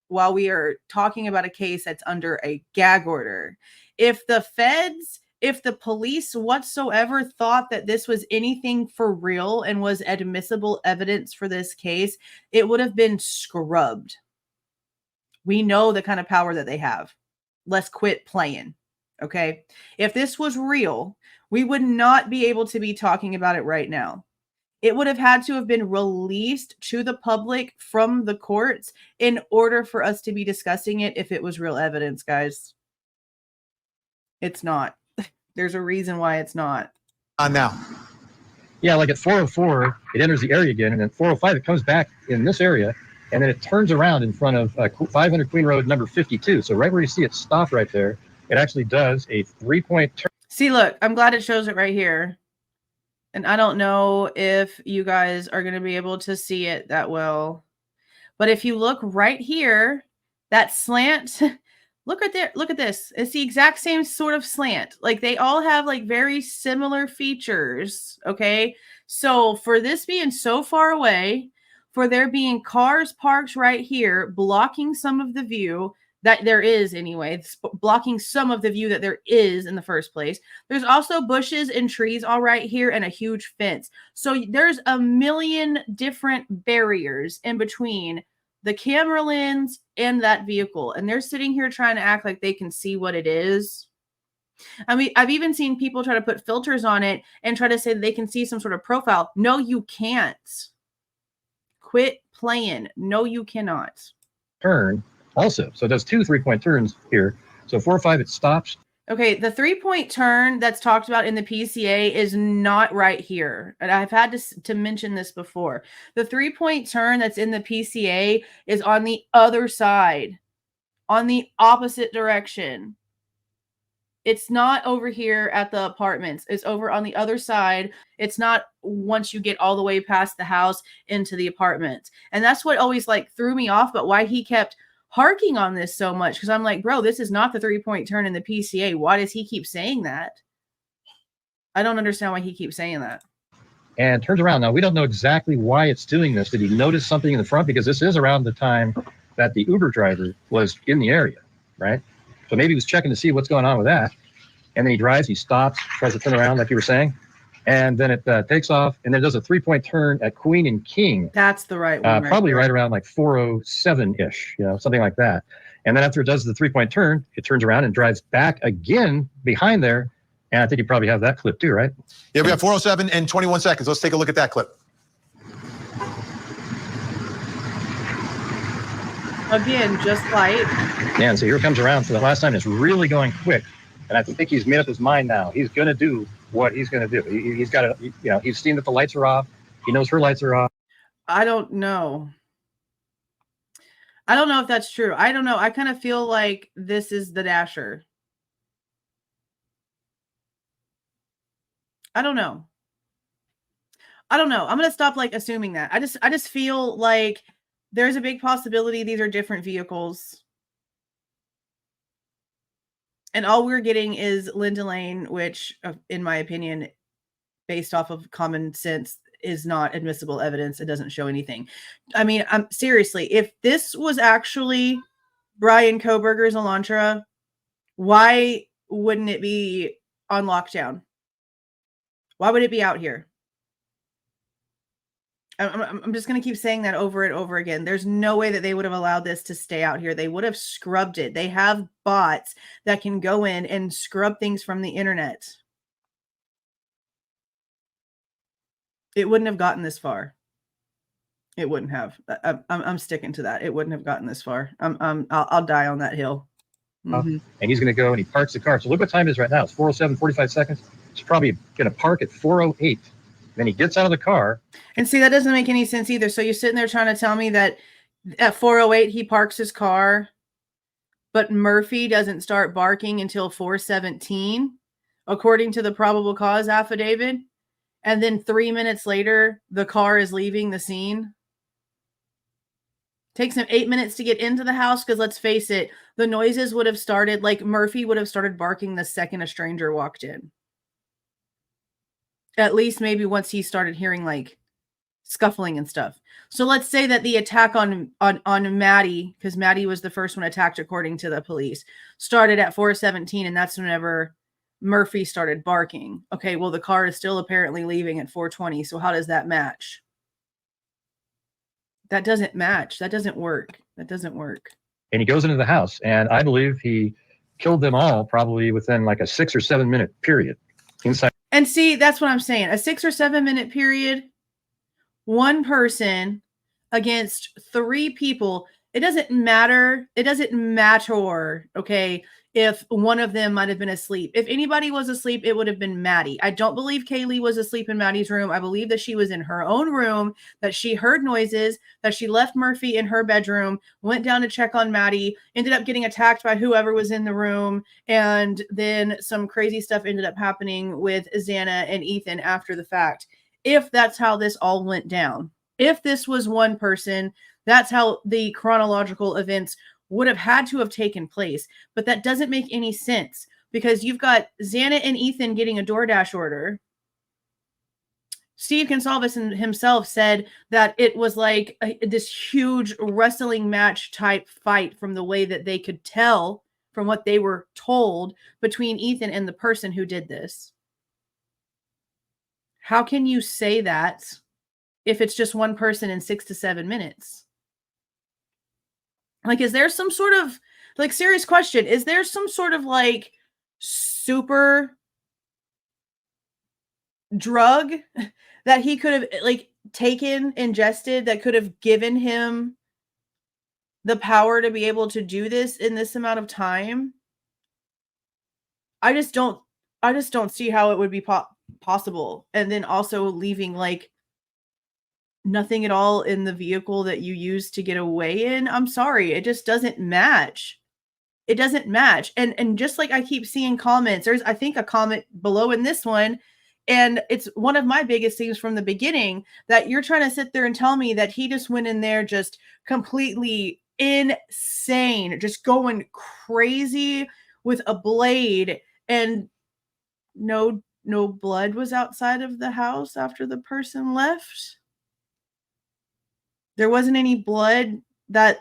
while we are talking about a case that's under a gag order. If the feds, if the police whatsoever thought that this was anything for real and was admissible evidence for this case, it would have been scrubbed. We know the kind of power that they have. Let's quit playing. Okay. If this was real, we would not be able to be talking about it right now. It would have had to have been released to the public from the courts in order for us to be discussing it if it was real evidence, guys. It's not. There's a reason why it's not. Now. Yeah, like at 404, it enters the area again, and then 405, it comes back in this area, and then it turns around in front of 500 Queen Road, number 52. So right where you see it stop right there, it actually does a 3-point turn. See, look, I'm glad it shows it right here. And I don't know if you guys are going to be able to see it that well. But if you look right here, that slant, look right there. Look at this. It's the exact same sort of slant. Like they all have like very similar features. Okay. So for this being so far away, for there being cars parked right here, blocking some of the view, that there is anyway, it's blocking some of the view that there is in the first place. There's also bushes and trees all right here and a huge fence. So there's a million different barriers in between the camera lens and that vehicle. And they're sitting here trying to act like they can see what it is. I mean, I've even seen people try to put filters on it and try to say that they can see some sort of profile. No, you can't. Quit playing. No, you cannot. Turn. Also, so it does 2 3-point turns here. So 405, it stops. Okay, the 3-point turn that's talked about in the PCA is not right here. And I've had to mention this before. The 3-point turn that's in the PCA is on the other side, on the opposite direction. It's not over here at the apartments. It's over on the other side. It's not once you get all the way past the house into the apartments. And that's what always like threw me off, but why he kept harking on this so much, because I'm like, bro, this is not the 3-point turn in the PCA. Why does he keep saying that? I don't understand why he keeps saying that. And turns around. Now, we don't know exactly why it's doing this. Did he notice something in the front? Because this is around the time that the Uber driver was in the area, right? So maybe he was checking to see what's going on with that. And then he drives, he stops, tries to turn around like you were saying. And then it takes off, and then it does a 3-point turn at Queen and King. That's the right one. Probably right around like 407-ish, something like that. And then after it does the 3-point turn, it turns around and drives back again behind there. And I think you probably have that clip too, right? Yeah, we have 407 and 21 seconds. Let's take a look at that clip. Again, just like. And so here it comes around. So the last time it's really going quick. And I think he's made up his mind now. He's going to do what he's going to do. He's got to, he's seen that the lights are off. He knows her lights are off. I don't know. I don't know if that's true. I don't know. I kind of feel like this is the Dasher. I don't know. I'm going to stop like assuming that. I just feel like there's a big possibility these are different vehicles. And all we're getting is Linda Lane, which, in my opinion, based off of common sense is not admissible evidence. It doesn't show anything. I mean, seriously, if this was actually Bryan Kohberger's Elantra, why wouldn't it be on lockdown? Why would it be out here? I'm just going to keep saying that over and over again. There's no way that they would have allowed this to stay out here. They would have scrubbed it. They have bots that can go in and scrub things from the internet. It wouldn't have gotten this far. It wouldn't have. I'm sticking to that. It wouldn't have gotten this far. I'll die on that hill. And he's going to go and he parks the car. So look what time it is right now. It's 4:07, 45 seconds. He's probably going to park at 4:08. Then he gets out of the car. And see, that doesn't make any sense either. So you're sitting there trying to tell me that at 4:08 he parks his car, but Murphy doesn't start barking until 4:17, according to the probable cause affidavit. And then 3 minutes later, the car is leaving the scene. Takes him 8 minutes to get into the house because let's face it, the noises would have started, like Murphy would have started barking the second a stranger walked in. At least maybe once he started hearing like scuffling and stuff. So let's say that the attack on Maddie, because Maddie was the first one attacked according to the police, started at 4:17, and that's whenever Murphy started barking. Okay, well, the car is still apparently leaving at 4:20. So how does that match? That doesn't match. That doesn't work. That doesn't work. And he goes into the house, and I believe he killed them all probably within like a 6 or 7 minute period inside. And see, that's what I'm saying. A 6 or 7 minute period, one person against 3 people. It doesn't matter. It doesn't matter, okay, if one of them might have been asleep. If anybody was asleep, it would have been Maddie. I don't believe Kaylee was asleep in Maddie's room. I believe that she was in her own room, that she heard noises, that she left Murphy in her bedroom, went down to check on Maddie, ended up getting attacked by whoever was in the room, and then some crazy stuff ended up happening with Xana and Ethan after the fact. If that's how this all went down. If this was one person, that's how the chronological events would have had to have taken place. But that doesn't make any sense because you've got Xana and Ethan getting a DoorDash order. Steve Goncalves himself said that it was like this huge wrestling match type fight from the way that they could tell from what they were told between Ethan and the person who did this. How can you say that if it's just one person in 6 to 7 minutes? Like, is there some sort of, like, serious question, is there some sort of, like, super drug that he could have, like, taken, ingested, that could have given him the power to be able to do this in this amount of time? I just don't see how it would be possible. And then also leaving, like, nothing at all in the vehicle that you used to get away in. I'm sorry. It just doesn't match. It doesn't match. And just like I keep seeing comments, there's, I think, a comment below in this one. And it's one of my biggest things from the beginning that you're trying to sit there and tell me that he just went in there just completely insane, just going crazy with a blade, and no blood was outside of the house after the person left. There wasn't any blood that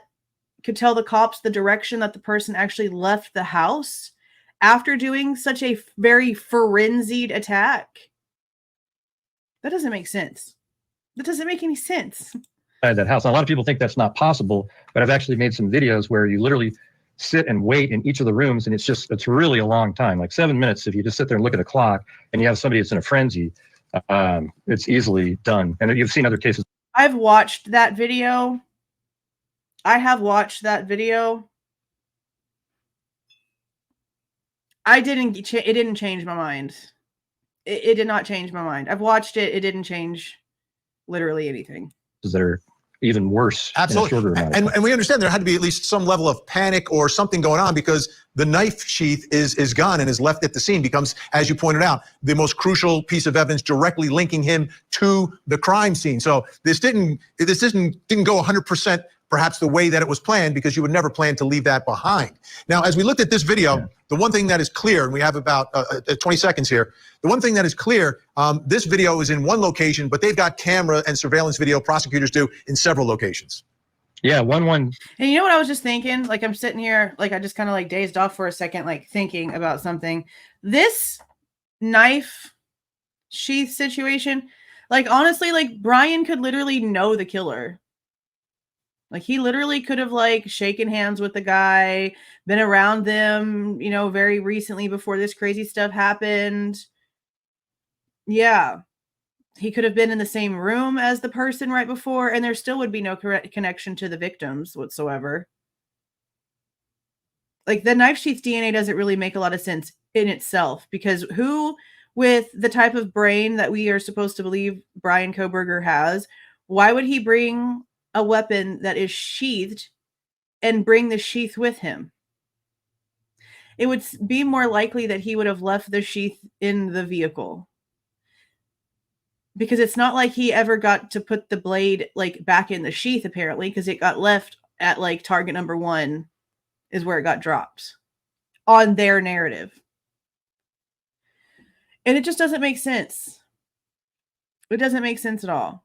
could tell the cops the direction that the person actually left the house after doing such a very frenzied attack. That doesn't make sense. That doesn't make any sense. That house. Now, a lot of people think that's not possible, but I've actually made some videos where you literally sit and wait in each of the rooms, and it's really a long time, like 7 minutes. If you just sit there and look at a clock and you have somebody that's in a frenzy, it's easily done. And you've seen other cases. I've watched that video. I have watched that video. It didn't change my mind. It did not change my mind. I've watched it. It didn't change literally anything. That are even worse. Absolutely. And we understand there had to be at least some level of panic or something going on, because the knife sheath is gone and is left at the scene, becomes, as you pointed out, the most crucial piece of evidence directly linking him to the crime scene. So this didn't go 100% perhaps the way that it was planned, because you would never plan to leave that behind. Now, as we looked at this video, the one thing that is clear, and we have about 20 seconds here, the one thing that is clear, this video is in one location, but they've got camera and surveillance video, prosecutors do, in several locations. Yeah, one. And you know what I was just thinking? Like, I'm sitting here, like, I just kind of like dazed off for a second, like thinking about something. This knife sheath situation, like, honestly, like, Bryan could literally know the killer. Like, he literally could have, like, shaken hands with the guy, been around them, you know, very recently before this crazy stuff happened. Yeah. He could have been in the same room as the person right before, and there still would be no correct connection to the victims whatsoever. Like, the knife sheath DNA doesn't really make a lot of sense in itself, because who, with the type of brain that we are supposed to believe Bryan Kohberger has, why would he bring a weapon that is sheathed and bring the sheath with him? It would be more likely that he would have left the sheath in the vehicle, because it's not like he ever got to put the blade like back in the sheath, apparently, because it got left at like target number 1 is where it got dropped on their narrative. And it just doesn't make sense. It doesn't make sense at all.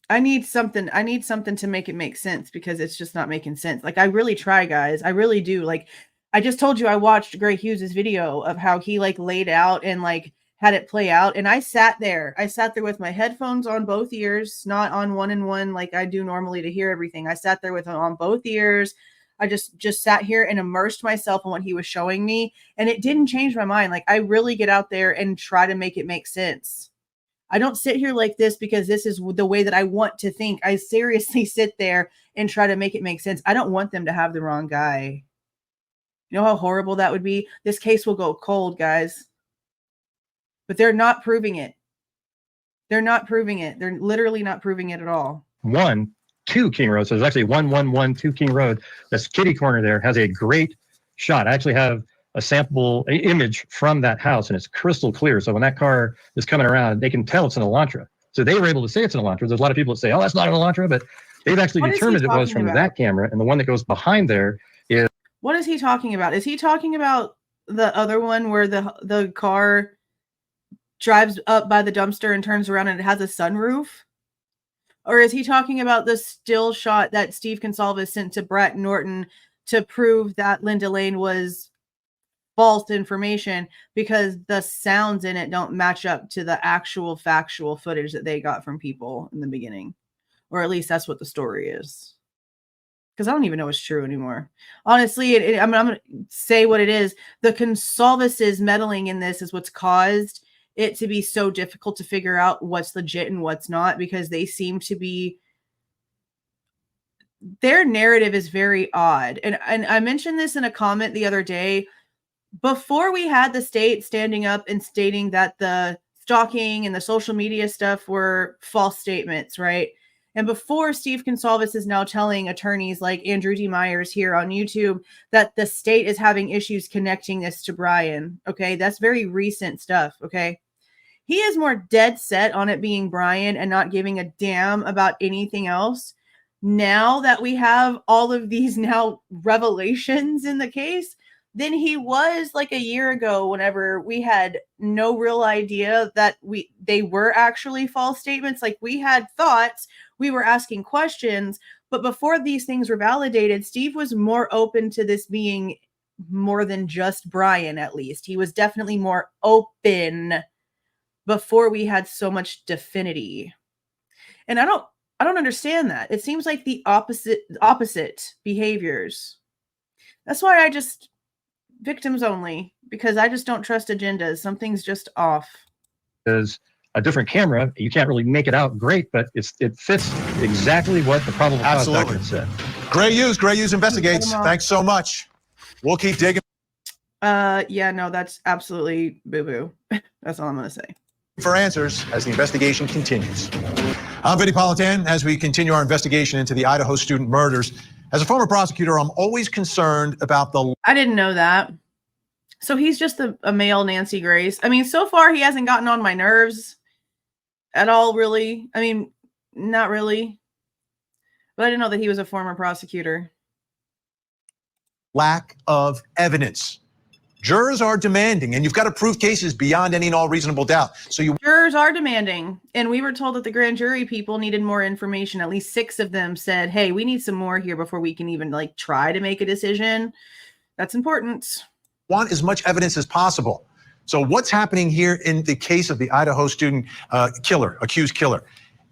I need something to make it make sense, because it's just not making sense. Like, I really try, guys. I really do. Like, I just told you I watched Gray Hughes' video of how he like laid out and like had it play out. And I sat there with my headphones on both ears, not on one and one like I do normally to hear everything. I sat there with them on both ears. I just sat here and immersed myself in what he was showing me. And it didn't change my mind. Like, I really get out there and try to make it make sense. I don't sit here like this because this is the way that I want to think. I seriously sit there and try to make it make sense. I don't want them to have the wrong guy. You know how horrible that would be? This case will go cold, guys. But they're not proving it. They're not proving it. They're literally not proving it at all. 1-2 King Road. So there's actually 1-1-1-2 King Road. This kitty corner there has a great shot. I actually have a sample image from that house, and it's crystal clear. So when that car is coming around, they can tell it's an Elantra. So they were able to say it's an Elantra. There's a lot of people that say, oh, that's not an Elantra, but they've actually determined it was from that camera. And the one that goes behind there is... What is he talking about? Is he talking about the other one where the car drives up by the dumpster and turns around and it has a sunroof? Or is he talking about the still shot that Steve Goncalves sent to Brett Norton to prove that Linda Lane was false information, because the sounds in it don't match up to the actual factual footage that they got from people in the beginning? Or at least that's what the story is. Because I don't even know what's true anymore. Honestly, I'm going to say what it is. The Goncalves' meddling in this is what's caused it to be so difficult to figure out what's legit and what's not, because they seem to be... Their narrative is very odd. And I mentioned this in a comment the other day. Before we had the state standing up and stating that the stalking and the social media stuff were false statements, right? And before Steve Goncalves is now telling attorneys like Andrew D. Myers here on YouTube that the state is having issues connecting this to Bryan. Okay, that's very recent stuff. Okay, he is more dead set on it being Bryan and not giving a damn about anything else. Now that we have all of these now revelations in the case, than he was like a year ago, whenever we had no real idea that they were actually false statements. Like, we had thoughts, we were asking questions, but before these things were validated, Steve was more open to this being more than just Bryan. At least he was definitely more open before we had so much definity. And I don't understand that. It seems like the opposite behaviors. That's why I just... victims only, because I just don't trust agendas. Something's just off. Is a different camera. You can't really make it out great, but it fits exactly what the probable cause document said. Gray Hughes investigates. Thanks so much. We'll keep digging. Yeah, no, that's absolutely boo-boo. That's all I'm going to say. For answers as the investigation continues. I'm Vinnie Politan. As we continue our investigation into the Idaho student murders, as a former prosecutor, I'm always concerned about the... I didn't know that. So he's just a male Nancy Grace. I mean, so far he hasn't gotten on my nerves at all, really. I mean, Not really. But I didn't know that he was a former prosecutor. Lack of evidence. Jurors are demanding, and you've got to prove cases beyond any and all reasonable doubt. So jurors are demanding, and we were told that the grand jury people needed more information. At least 6 of them said, hey, we need some more here before we can even like try to make a decision. That's important. Want as much evidence as possible. So what's happening here in the case of the Idaho student accused killer?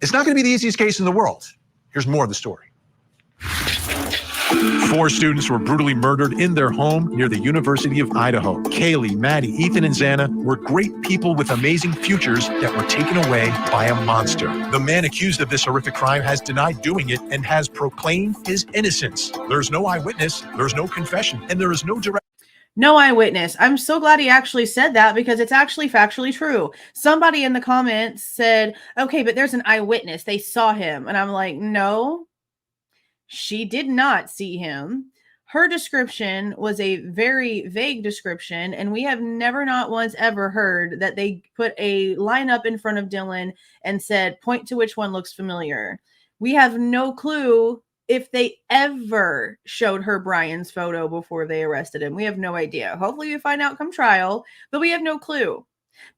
It's not going to be the easiest case in the world. Here's more of the story. 4 students were brutally murdered in their home near the University of Idaho. Kaylee, Maddie, Ethan, and Xana were great people with amazing futures that were taken away by a monster. The man accused of this horrific crime has denied doing it and has proclaimed his innocence. There's no eyewitness, there's no confession, and there is no direct... No eyewitness. I'm so glad he actually said that because it's actually factually true. Somebody in the comments said, okay, but there's an eyewitness. They saw him. And I'm like, no. She did not see him. Her description was a very vague description, and we have never not once ever heard that they put a lineup in front of Dylan and said, point to which one looks familiar. We have no clue if they ever showed her Bryan's photo before they arrested him. We have no idea. Hopefully we find out come trial, but we have no clue.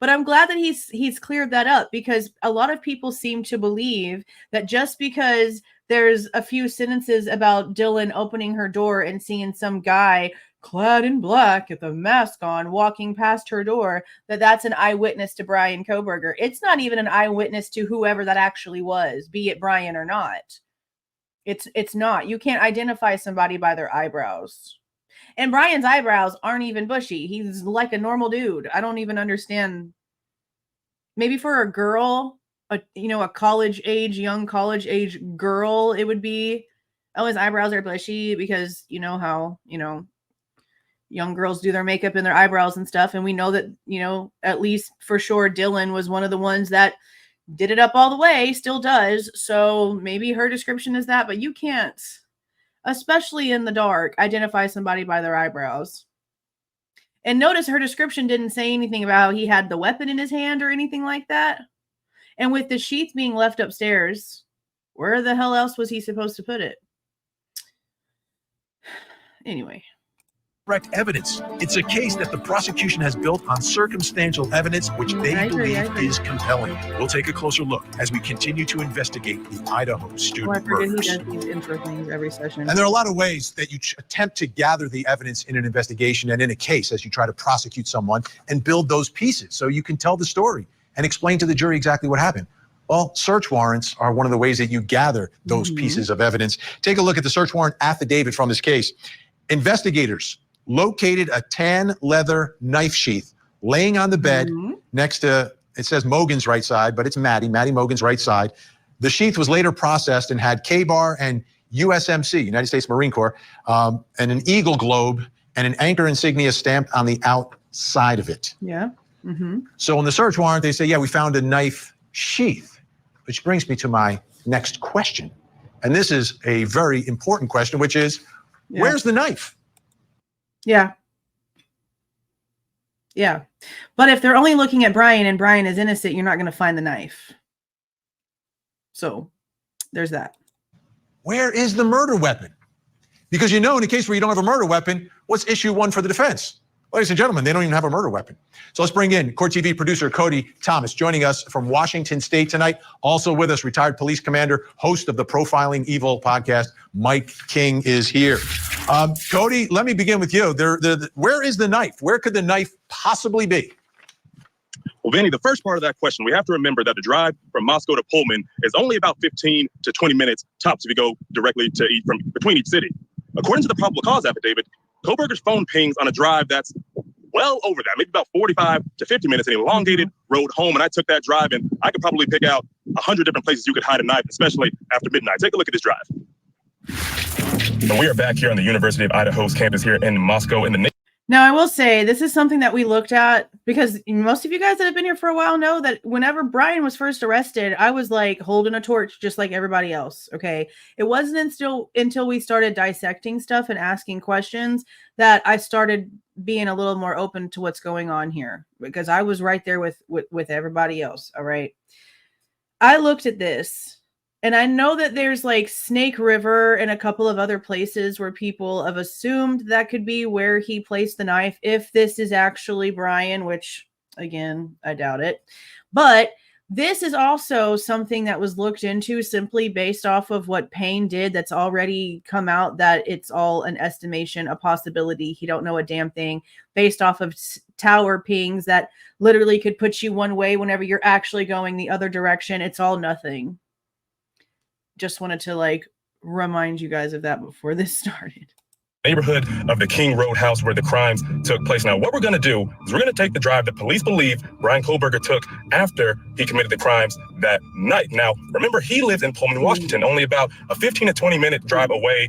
But I'm glad that he's cleared that up because a lot of people seem to believe that just because there's a few sentences about Dylan opening her door and seeing some guy clad in black with a mask on walking past her door, that's an eyewitness to Bryan Kohberger. It's not even an eyewitness to whoever that actually was, be it Bryan or not. It's not. You can't identify somebody by their eyebrows. And Bryan's eyebrows aren't even bushy. He's like a normal dude. I don't even understand. Maybe for a girl, a young college age girl, it would be, oh, his eyebrows are bushy because you know how, young girls do their makeup and their eyebrows and stuff. And we know that, at least for sure, Dylan was one of the ones that did it up all the way, still does. So maybe her description is that, but you can't, especially in the dark, identify somebody by their eyebrows. And notice her description didn't say anything about how he had the weapon in his hand or anything like that. And with the sheath being left upstairs, where the hell else was he supposed to put it? Anyway. Direct evidence. It's a case that the prosecution has built on circumstantial evidence, which they believe is compelling. We'll take a closer look as we continue to investigate the Idaho student murders. He does these intro things every session. And there are a lot of ways that you attempt to gather the evidence in an investigation and in a case as you try to prosecute someone and build those pieces so you can tell the story and explain to the jury exactly what happened. Well, search warrants are one of the ways that you gather those pieces of evidence. Take a look at the search warrant affidavit from this case. Investigators located a tan leather knife sheath laying on the bed next to, it says Mogen's right side, but it's Maddie Mogen's right side. The sheath was later processed and had K-bar and USMC, United States Marine Corps, and an eagle globe and an anchor insignia stamped on the outside of it. Yeah. So in the search warrant, they say, yeah, we found a knife sheath, which brings me to my next question. And this is a very important question, which is, where's the knife? Yeah. But if they're only looking at Bryan and Bryan is innocent, you're not going to find the knife. So there's that. Where is the murder weapon? Because in a case where you don't have a murder weapon, what's issue 1 for the defense? Ladies and gentlemen, they don't even have a murder weapon. So let's bring in Court TV producer Cody Thomas, joining us from Washington State tonight. Also with us, retired police commander, host of the Profiling Evil podcast, Mike King is here. Cody, let me begin with you. Where is the knife? Where could the knife possibly be? Well, Vinnie, the first part of that question, we have to remember that the drive from Moscow to Pullman is only about 15 to 20 minutes tops if you go directly to between each city. According to the probable cause affidavit, Kohberger's phone pings on a drive that's well over that, maybe about 45 to 50 minutes, an elongated road home. And I took that drive, and I could probably pick out 100 different places you could hide a knife, especially after midnight. Take a look at this drive. So we are back here on the University of Idaho's campus here in Moscow. Now, I will say this is something that we looked at because most of you guys that have been here for a while know that whenever Bryan was first arrested, I was like holding a torch just like everybody else. Okay. It wasn't until we started dissecting stuff and asking questions that I started being a little more open to what's going on here because I was right there with everybody else. All right. I looked at this And I know that there's like Snake River and a couple of other places where people have assumed that could be where he placed the knife. If this is actually Bryan, which again, I doubt it. But this is also something that was looked into simply based off of what Payne did. That's already come out that it's all an estimation, a possibility. He don't know a damn thing based off of tower pings that literally could put you one way whenever you're actually going the other direction. It's all nothing. Just wanted to like remind you guys of that before this started. Neighborhood of the King Road house where the crimes took place. Now, what we're going to do is we're going to take the drive that police believe Bryan Kohberger took after he committed the crimes that night. Now, remember, he lives in Pullman, Washington, only about a 15 to 20 minute drive away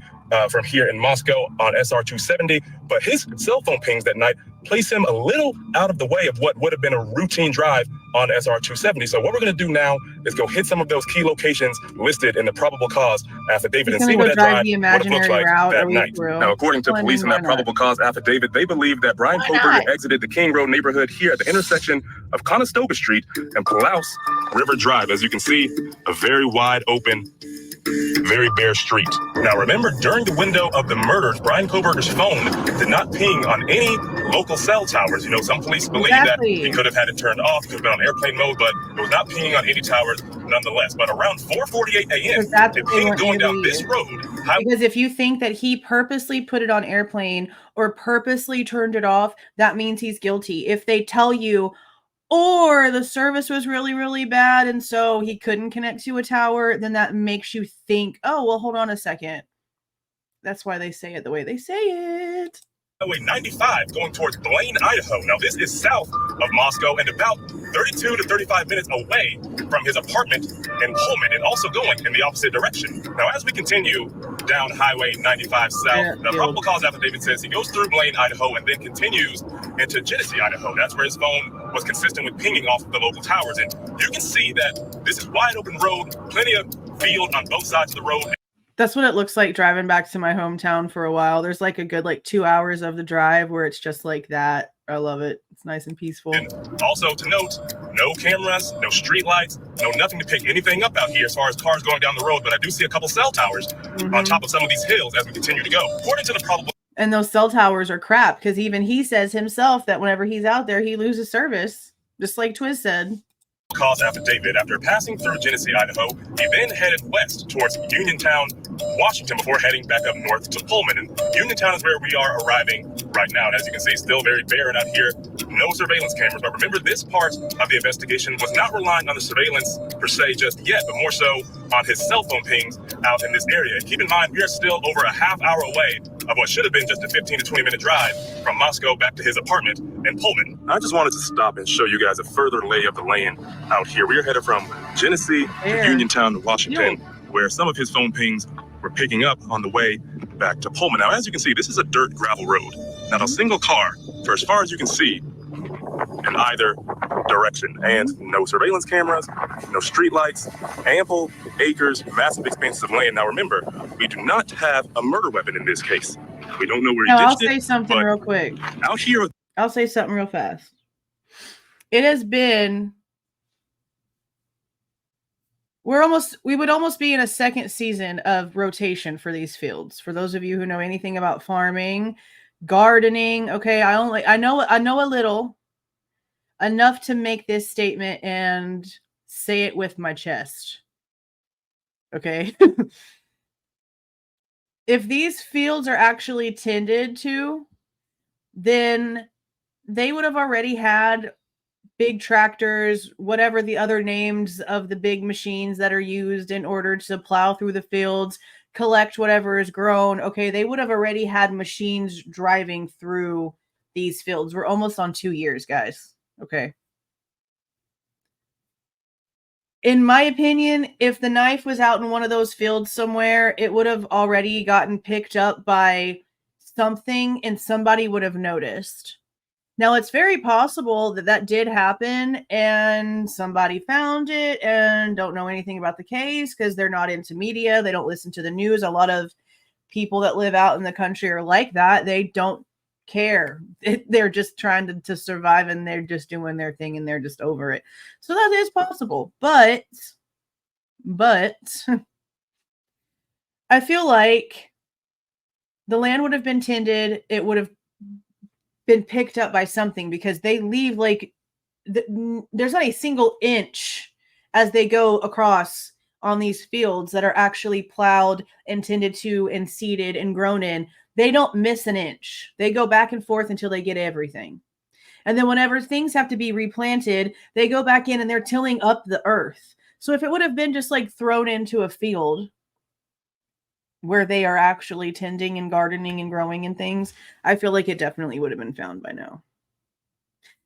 from here in Moscow on SR 270. But his cell phone pings that night place him a little out of the way of what would have been a routine drive on SR 270. So what we're going to do now is go hit some of those key locations listed in the probable cause affidavit and see what that drive would have looked like that night. Now, according to police in that probable cause affidavit, they believe that Bryan Kohberger exited the King Road neighborhood here at the intersection of Conestoga Street and Palouse River Drive. As you can see, a very wide open, very bare street. Now, remember, during the window of the murders, Bryan Kohberger's phone did not ping on any local cell towers. You know, some police believe that he could have had it turned off, could have been on airplane mode, but it was not pinging on any towers nonetheless. But around 4:48 a.m., it pinged going down this road. Because if you think that he purposely put it on airplane or purposely turned it off, that means he's guilty. If they tell you, or the service was really, really bad, and so he couldn't connect to a tower, then that makes you think, oh, well, hold on a second. That's why they say it the way they say it. Highway 95 going towards Blaine, Idaho. Now, this is south of Moscow and about 32 to 35 minutes away from his apartment in Pullman, and also going in the opposite direction. Now, as we continue down Highway 95 south, the probable cause affidavit says he goes through Blaine, Idaho, and then continues into Genesee, Idaho. That's where his phone was consistent with pinging off of the local towers. And you can see that this is wide open road, plenty of field on both sides of the road. That's what it looks like driving back to my hometown for a while. There's like a good 2 hours of the drive where it's just like that. I love it. It's nice and peaceful. And also to note, no cameras, no street lights, no nothing to pick anything up out here as far as cars going down the road. But I do see a couple cell towers on top of some of these hills as we continue to go. According to the probable. And those cell towers are crap because even he says himself that whenever he's out there, he loses service, just like Twiz said. Cause affidavit. After passing through Genesee, Idaho, he then headed west towards Uniontown, Washington, before heading back up north to Pullman. And Uniontown is where we are arriving right now. And as you can see, still very barren out here. No surveillance cameras. But remember, this part of the investigation was not relying on the surveillance per se just yet, but more so on his cell phone pings out in this area. And keep in mind, we are still over a half hour away of what should have been just a 15 to 20 minute drive from Moscow back to his apartment in Pullman. I just wanted to stop and show you guys a further lay of the land out here. We are headed from Genesee to Uniontown, Washington, where some of his phone pings were picking up on the way back to Pullman. Now, as you can see, this is a dirt gravel road. Not a single car, for as far as you can see, in either direction. And no surveillance cameras, no street lights, ample acres, massive expanses of land. Now, remember, we do not have a murder weapon in this case. We don't know where he ditched it. I'll say something real quick. Out here. I'll say something real fast. It has been... we would almost be in a second season of rotation for these fields. For those of you who know anything about farming, gardening, okay, I know a little, enough to make this statement and say it with my chest. Okay? If these fields are actually tended to, then they would have already had big tractors, whatever the other names of the big machines that are used in order to plow through the fields, collect whatever is grown. Okay, they would have already had machines driving through these fields. We're almost on 2 years, guys. Okay. In my opinion, if the knife was out in one of those fields somewhere, it would have already gotten picked up by something and somebody would have noticed. Now, it's very possible that that did happen and somebody found it and don't know anything about the case because they're not into media. They don't listen to the news. A lot of people that live out in the country are like that. They don't care. They're just trying to survive and they're just doing their thing and they're just over it. So that is possible. But But I feel like the land would have been tended. It would have been picked up by something, because they leave like there's not a single inch as they go across on these fields that are actually plowed and tended to and seeded and grown in. They don't miss an inch. They go back and forth until they get everything. And then whenever things have to be replanted, they go back in and they're tilling up the earth. So if it would have been just like thrown into a field where they are actually tending and gardening and growing and things, I feel like it definitely would have been found by now.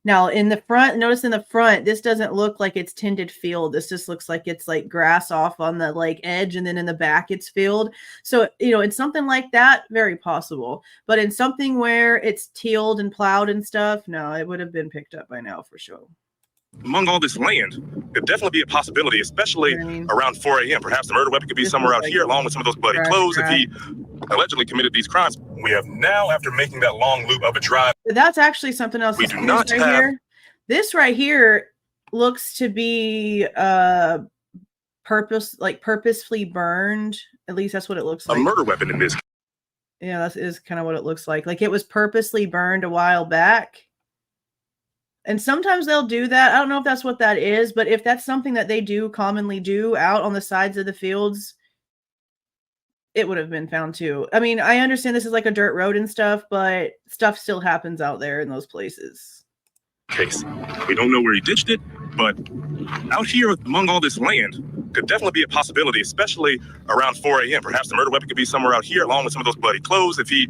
Now in the front, notice in the front, this doesn't look like it's tended field. This just looks like it's like grass off on the like edge, and then in the back it's field. So, you know, in something like that, very possible. But in something where it's tilled and plowed and stuff, no, it would have been picked up by now for sure. Among all this land, could definitely be a possibility, especially around 4 a.m. Perhaps the murder weapon could be somewhere out here, along with some of those bloody clothes if he allegedly committed these crimes. We have now, after making that long loop of a drive. That's actually something else. We do not have here. This right here looks to be purposefully burned. At least that's what it looks like. A murder weapon in this. Yeah, that is kind of what it looks like. Like it was purposely burned a while back. And sometimes they'll do that. I don't know if that's what that is, but if that's something that they do commonly do out on the sides of the fields, it would have been found too. I mean, I understand this is like a dirt road and stuff, but stuff still happens out there in those places. Case. We don't know where he ditched it, but out here among all this land could definitely be a possibility, especially around 4 a.m. Perhaps the murder weapon could be somewhere out here, along with some of those bloody clothes if he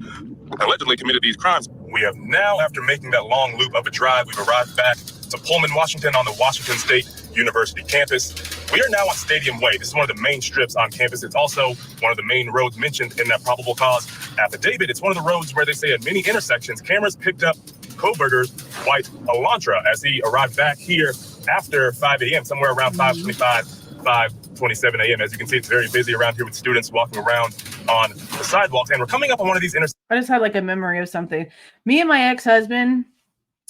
allegedly committed these crimes. We have now, after making that long loop of a drive, we've arrived back to Pullman, Washington on the Washington State University campus. We are now on Stadium Way. This is one of the main strips on campus. It's also one of the main roads mentioned in that probable cause affidavit. It's one of the roads where they say at many intersections, cameras picked up Kohberger's white Elantra as he arrived back here after 5 a.m., somewhere around 5:25, 5:27 a.m. As you can see, it's very busy around here with students walking around on the sidewalks. And we're coming up on one of these intersections. I just had like a memory of something. Me and my ex-husband,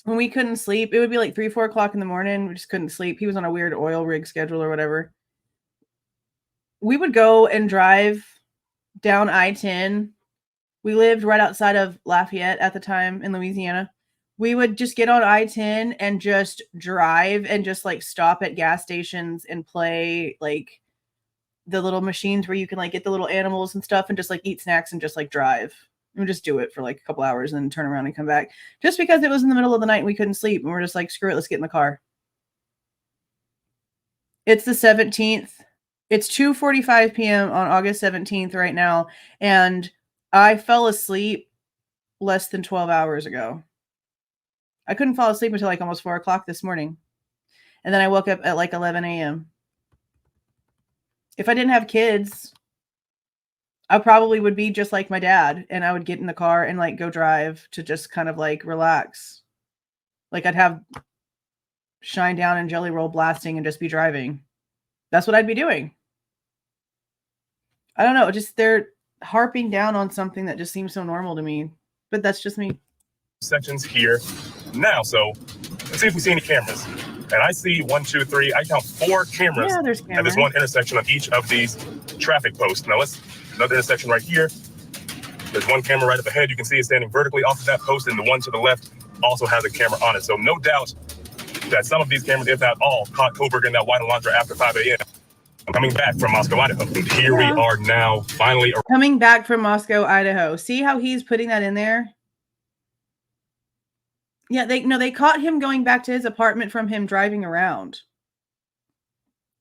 when we couldn't sleep, it would be like 3, 4 o'clock in the morning. We just couldn't sleep. He was on a weird oil rig schedule or whatever. We would go and drive down I-10. We lived right outside of Lafayette at the time in Louisiana. We would just get on I-10 and just drive and just like stop at gas stations and play like the little machines where you can like get the little animals and stuff and just like eat snacks and just like drive. And we just do it for like a couple hours and then turn around and come back. Just because it was in the middle of the night and we couldn't sleep. And we're just like, screw it, let's get in the car. It's the 17th. It's 2:45 p.m. on August 17th right now. And I fell asleep less than 12 hours ago. I couldn't fall asleep until like almost 4 o'clock this morning. And then I woke up at like 11 a.m. If I didn't have kids, I probably would be just like my dad. And I would get in the car and like go drive to just kind of like relax. Like I'd have Shine Down and Jelly Roll blasting and just be driving. That's what I'd be doing. I don't know. Just they're harping down on something that just seems so normal to me. But that's just me. Sections here now, so let's see if we see any cameras. And I see 1, 2, 3. I count 4 cameras. Yeah, there's cameras. At this one intersection on each of these traffic posts. Now let's another intersection right here. There's one camera right up ahead. You can see it standing vertically off of that post, and the one to the left also has a camera on it. So no doubt that some of these cameras, if not all, caught Kohberger in that white Elantra after 5 a.m. I'm coming back from Moscow, Idaho. And here we are now, finally coming back from Moscow, Idaho. See how he's putting that in there? Yeah, they caught him going back to his apartment from him driving around.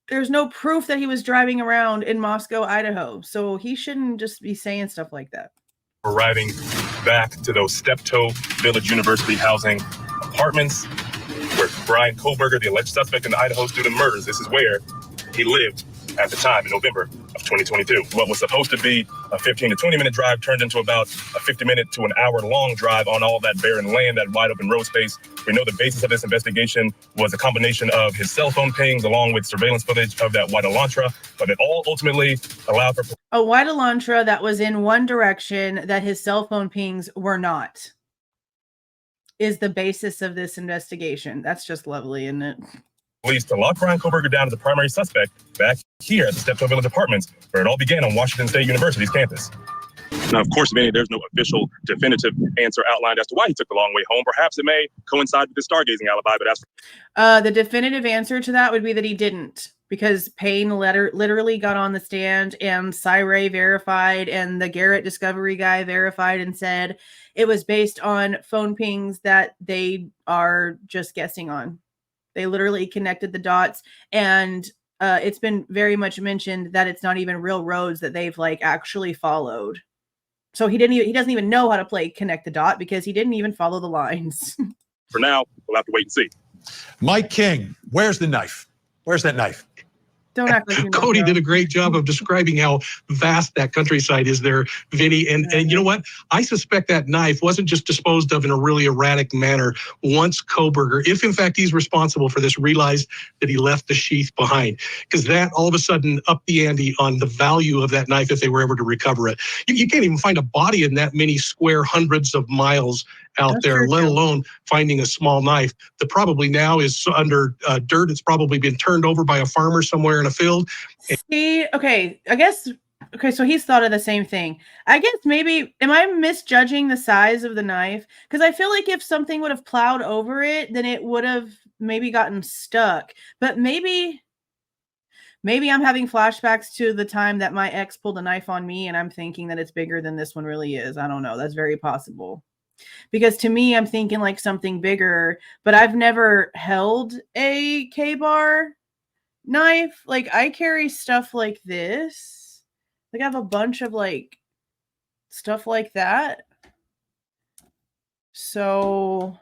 There's no proof that he was driving around in Moscow, Idaho. So he shouldn't just be saying stuff like that. Arriving back to those Steptoe Village University housing apartments where Bryan Kohberger, the alleged suspect in the Idaho student murders, this is where he lived at the time in November of 2022. What was supposed to be a 15 to 20 minute drive turned into about a 50-minute to an hour-long drive on all that barren land, that wide open road space. We know the basis of this investigation was a combination of his cell phone pings along with surveillance footage of that white Elantra, but it all ultimately allowed for a white Elantra that was in one direction that his cell phone pings were not, is the basis of this investigation. That's just lovely, isn't it? police to lock Bryan Kohberger down as the primary suspect back here at the Steptoe Village Apartments, where it all began on Washington State University's campus. Now, of course, Vinnie, there's no official definitive answer outlined as to why he took the long way home. Perhaps it may coincide with the stargazing alibi, but as the definitive answer to that would be that he didn't, because Payne literally got on the stand and Cyray verified and the Garrett Discovery guy verified and said it was based on phone pings that they are just guessing on. They literally connected the dots, and it's been very much mentioned that it's not even real roads that they've like actually followed. So he doesn't even know how to connect the dot because he didn't even follow the lines. For now, we'll have to wait and see. Mike King, where's the knife? Where's that knife? Don't act like you know. Cody did a great job of describing how vast that countryside is there, Vinnie. And you know what? I suspect that knife wasn't just disposed of in a really erratic manner once Kohberger, if in fact he's responsible for this, realized that he left the sheath behind. Because that all of a sudden upped the ante on the value of that knife if they were ever to recover it. You can't even find a body in that many square hundreds of miles out there, let alone finding a small knife that probably now is under dirt. It's probably been turned over by a farmer somewhere in a field. Okay, so he's thought of the same thing. I guess maybe, am I misjudging the size of the knife? Because I feel like if something would have plowed over it, then it would have maybe gotten stuck. But maybe I'm having flashbacks to the time that my ex pulled a knife on me and I'm thinking that it's bigger than this one really is. I don't know. That's very possible. Because to me, I'm thinking like something bigger, but I've never held a K-bar knife. Like I carry stuff like this. Like I have a bunch of like stuff like that. So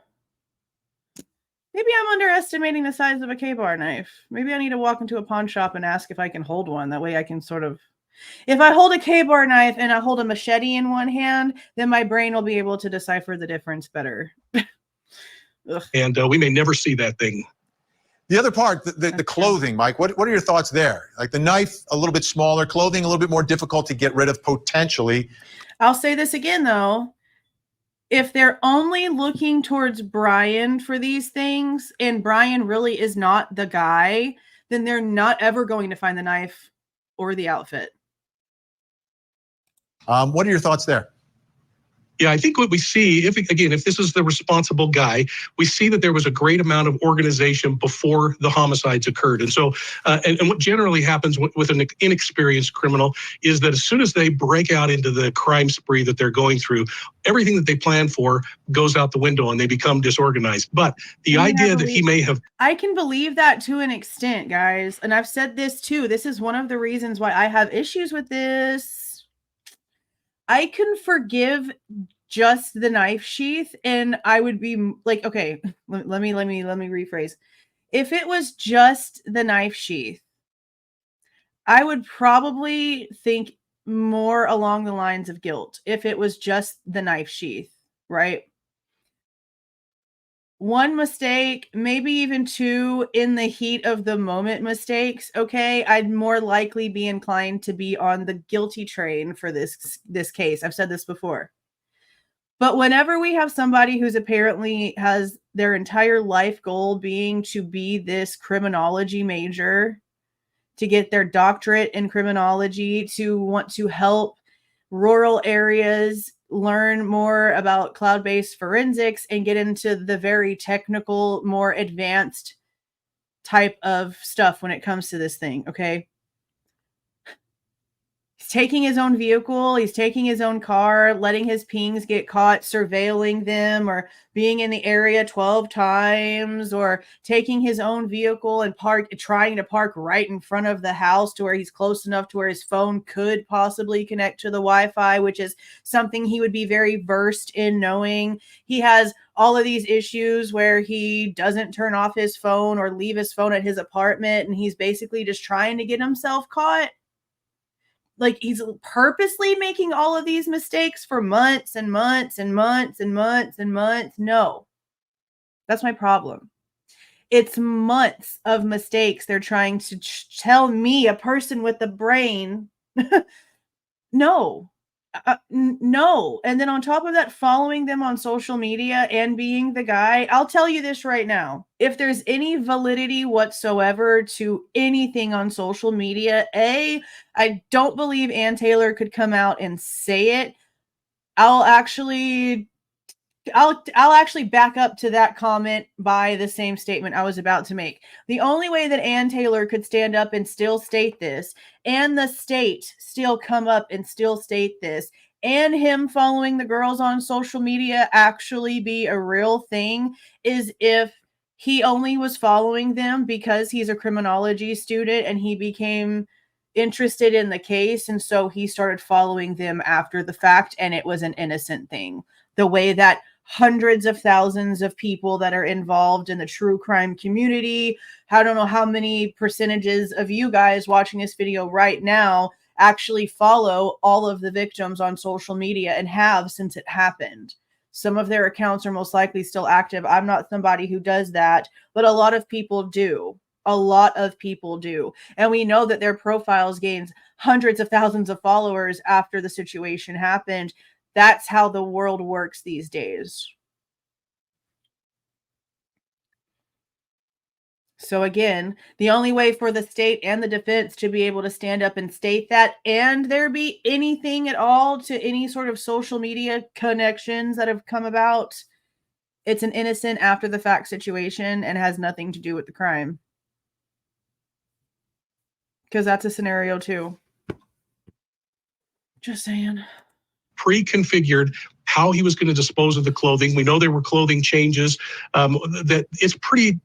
maybe I'm underestimating the size of a K-bar knife. Maybe I need to walk into a pawn shop and ask if I can hold one. That way I can sort of, if I hold a K-bar knife and I hold a machete in one hand, then my brain will be able to decipher the difference better. And we may never see that thing. The other part, the clothing, Mike, what are your thoughts there? Like the knife, a little bit smaller, clothing, a little bit more difficult to get rid of potentially. I'll say this again, though. If they're only looking towards Bryan for these things, and Bryan really is not the guy, then they're not ever going to find the knife or the outfit. What are your thoughts there? Yeah, I think what we see, if this is the responsible guy, we see that there was a great amount of organization before the homicides occurred. And so, and what generally happens with an inexperienced criminal is that as soon as they break out into the crime spree that they're going through, everything that they plan for goes out the window and they become disorganized. But the idea that he may have... I can believe that to an extent, guys. And I've said this too. This is one of the reasons why I have issues with this. I can forgive just the knife sheath, and I would be like, okay, let me rephrase. If it was just the knife sheath, I would probably think more along the lines of guilt. If it was just the knife sheath, right? One mistake, maybe even two in the heat of the moment mistakes, okay, I'd more likely be inclined to be on the guilty train for this case. I've said this before. But whenever we have somebody who's apparently has their entire life goal being to be this criminology major, to get their doctorate in criminology, to want to help rural areas learn more about cloud-based forensics and get into the very technical, more advanced type of stuff when it comes to this thing, okay? He's taking his own vehicle, he's taking his own car, letting his pings get caught, surveilling them, or being in the area 12 times, or taking his own vehicle and trying to park right in front of the house to where he's close enough to where his phone could possibly connect to the Wi-Fi, which is something he would be very versed in knowing. He has all of these issues where he doesn't turn off his phone or leave his phone at his apartment, and he's basically just trying to get himself caught. Like, he's purposely making all of these mistakes for months and months and months and months and months. No, that's my problem. It's months of mistakes. They're trying to tell me, a person with a brain, no, No. And then on top of that, following them on social media and being the guy, I'll tell you this right now. If there's any validity whatsoever to anything on social media, I don't believe Ann Taylor could come out and say it. I'll actually back up to that comment by the same statement I was about to make. The only way that Ann Taylor could stand up and still state this, and the state still come up and still state this, and him following the girls on social media actually be a real thing, is if he only was following them because he's a criminology student and he became interested in the case, and so he started following them after the fact, and it was an innocent thing. The way that hundreds of thousands of people that are involved in the true crime community, I don't know how many percentages of you guys watching this video right now actually follow all of the victims on social media and have since it happened. Some of their accounts are most likely still active. I'm not somebody who does that, but a lot of people do. A lot of people do. And we know that their profiles gained hundreds of thousands of followers after the situation happened. That's how the world works these days. So again, the only way for the state and the defense to be able to stand up and state that, and there be anything at all to any sort of social media connections that have come about, it's an innocent after the fact situation and has nothing to do with the crime. Because that's a scenario too. Just saying. Pre-configured how he was going to dispose of the clothing. We know there were clothing changes. That it's pretty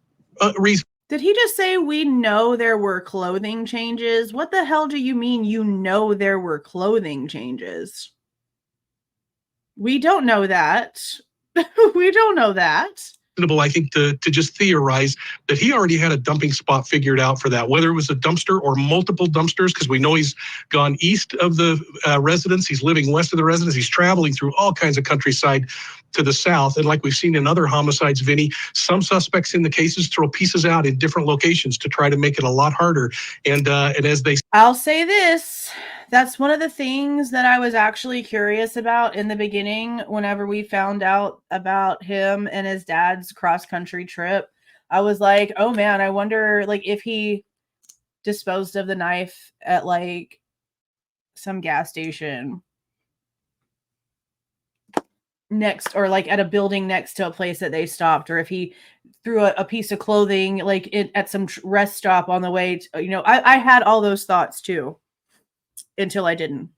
reasonable. Did he just say we know there were clothing changes? What the hell do you mean you know there were clothing changes? We don't know that. We don't know that. I think to just theorize that he already had a dumping spot figured out for that, whether it was a dumpster or multiple dumpsters, because we know he's gone east of the residence, he's living west of the residence, he's traveling through all kinds of countryside to the south. And like we've seen in other homicides, Vinnie, some suspects in the cases throw pieces out in different locations to try to make it a lot harder. And as they... I'll say this. That's one of the things that I was actually curious about in the beginning whenever we found out about him and his dad's cross-country trip. I was like, oh man, I wonder like if he disposed of the knife at like some gas station next, or like at a building next to a place that they stopped, or if he threw a piece of clothing like at some rest stop on the way to, you know, I had all those thoughts too. Until I didn't.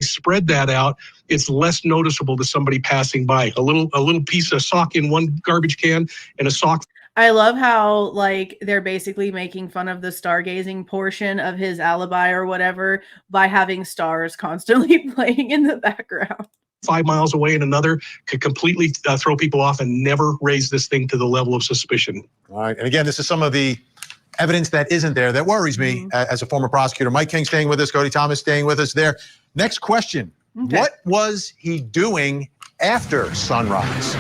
Spread that out, it's less noticeable to somebody passing by. A little piece of sock in one garbage can and a sock. I love how like they're basically making fun of the stargazing portion of his alibi or whatever by having stars constantly playing in the background. 5 miles away in another could completely throw people off and never raise this thing to the level of suspicion. All right. And again, this is some of the evidence that isn't there that worries me as a former prosecutor. Mike King staying with us, Cody Thomas staying with us there. Next question. Okay. What was he doing after sunrise?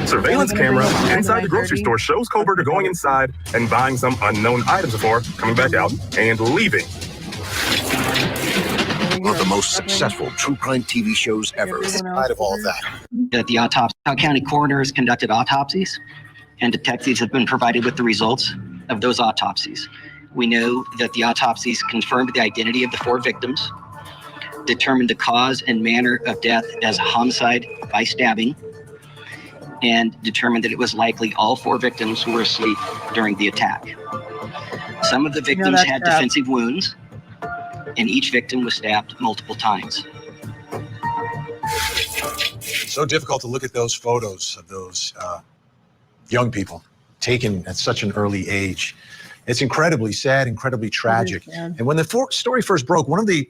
Surveillance camera inside the grocery store shows Kohberger going inside and buying some unknown items before coming back out and leaving. One of the most successful true crime TV shows ever. Inside of all of that. That the county coroners conducted autopsies, and detectives have been provided with the results of those autopsies. We know that the autopsies confirmed the identity of the 4 victims, determined the cause and manner of death as a homicide by stabbing, and determined that it was likely all 4 victims were asleep during the attack. Some of the victims had defensive wounds, and each victim was stabbed multiple times. So difficult to look at those photos of those young people taken at such an early age. It's incredibly sad, incredibly tragic. And when the story first broke, one of the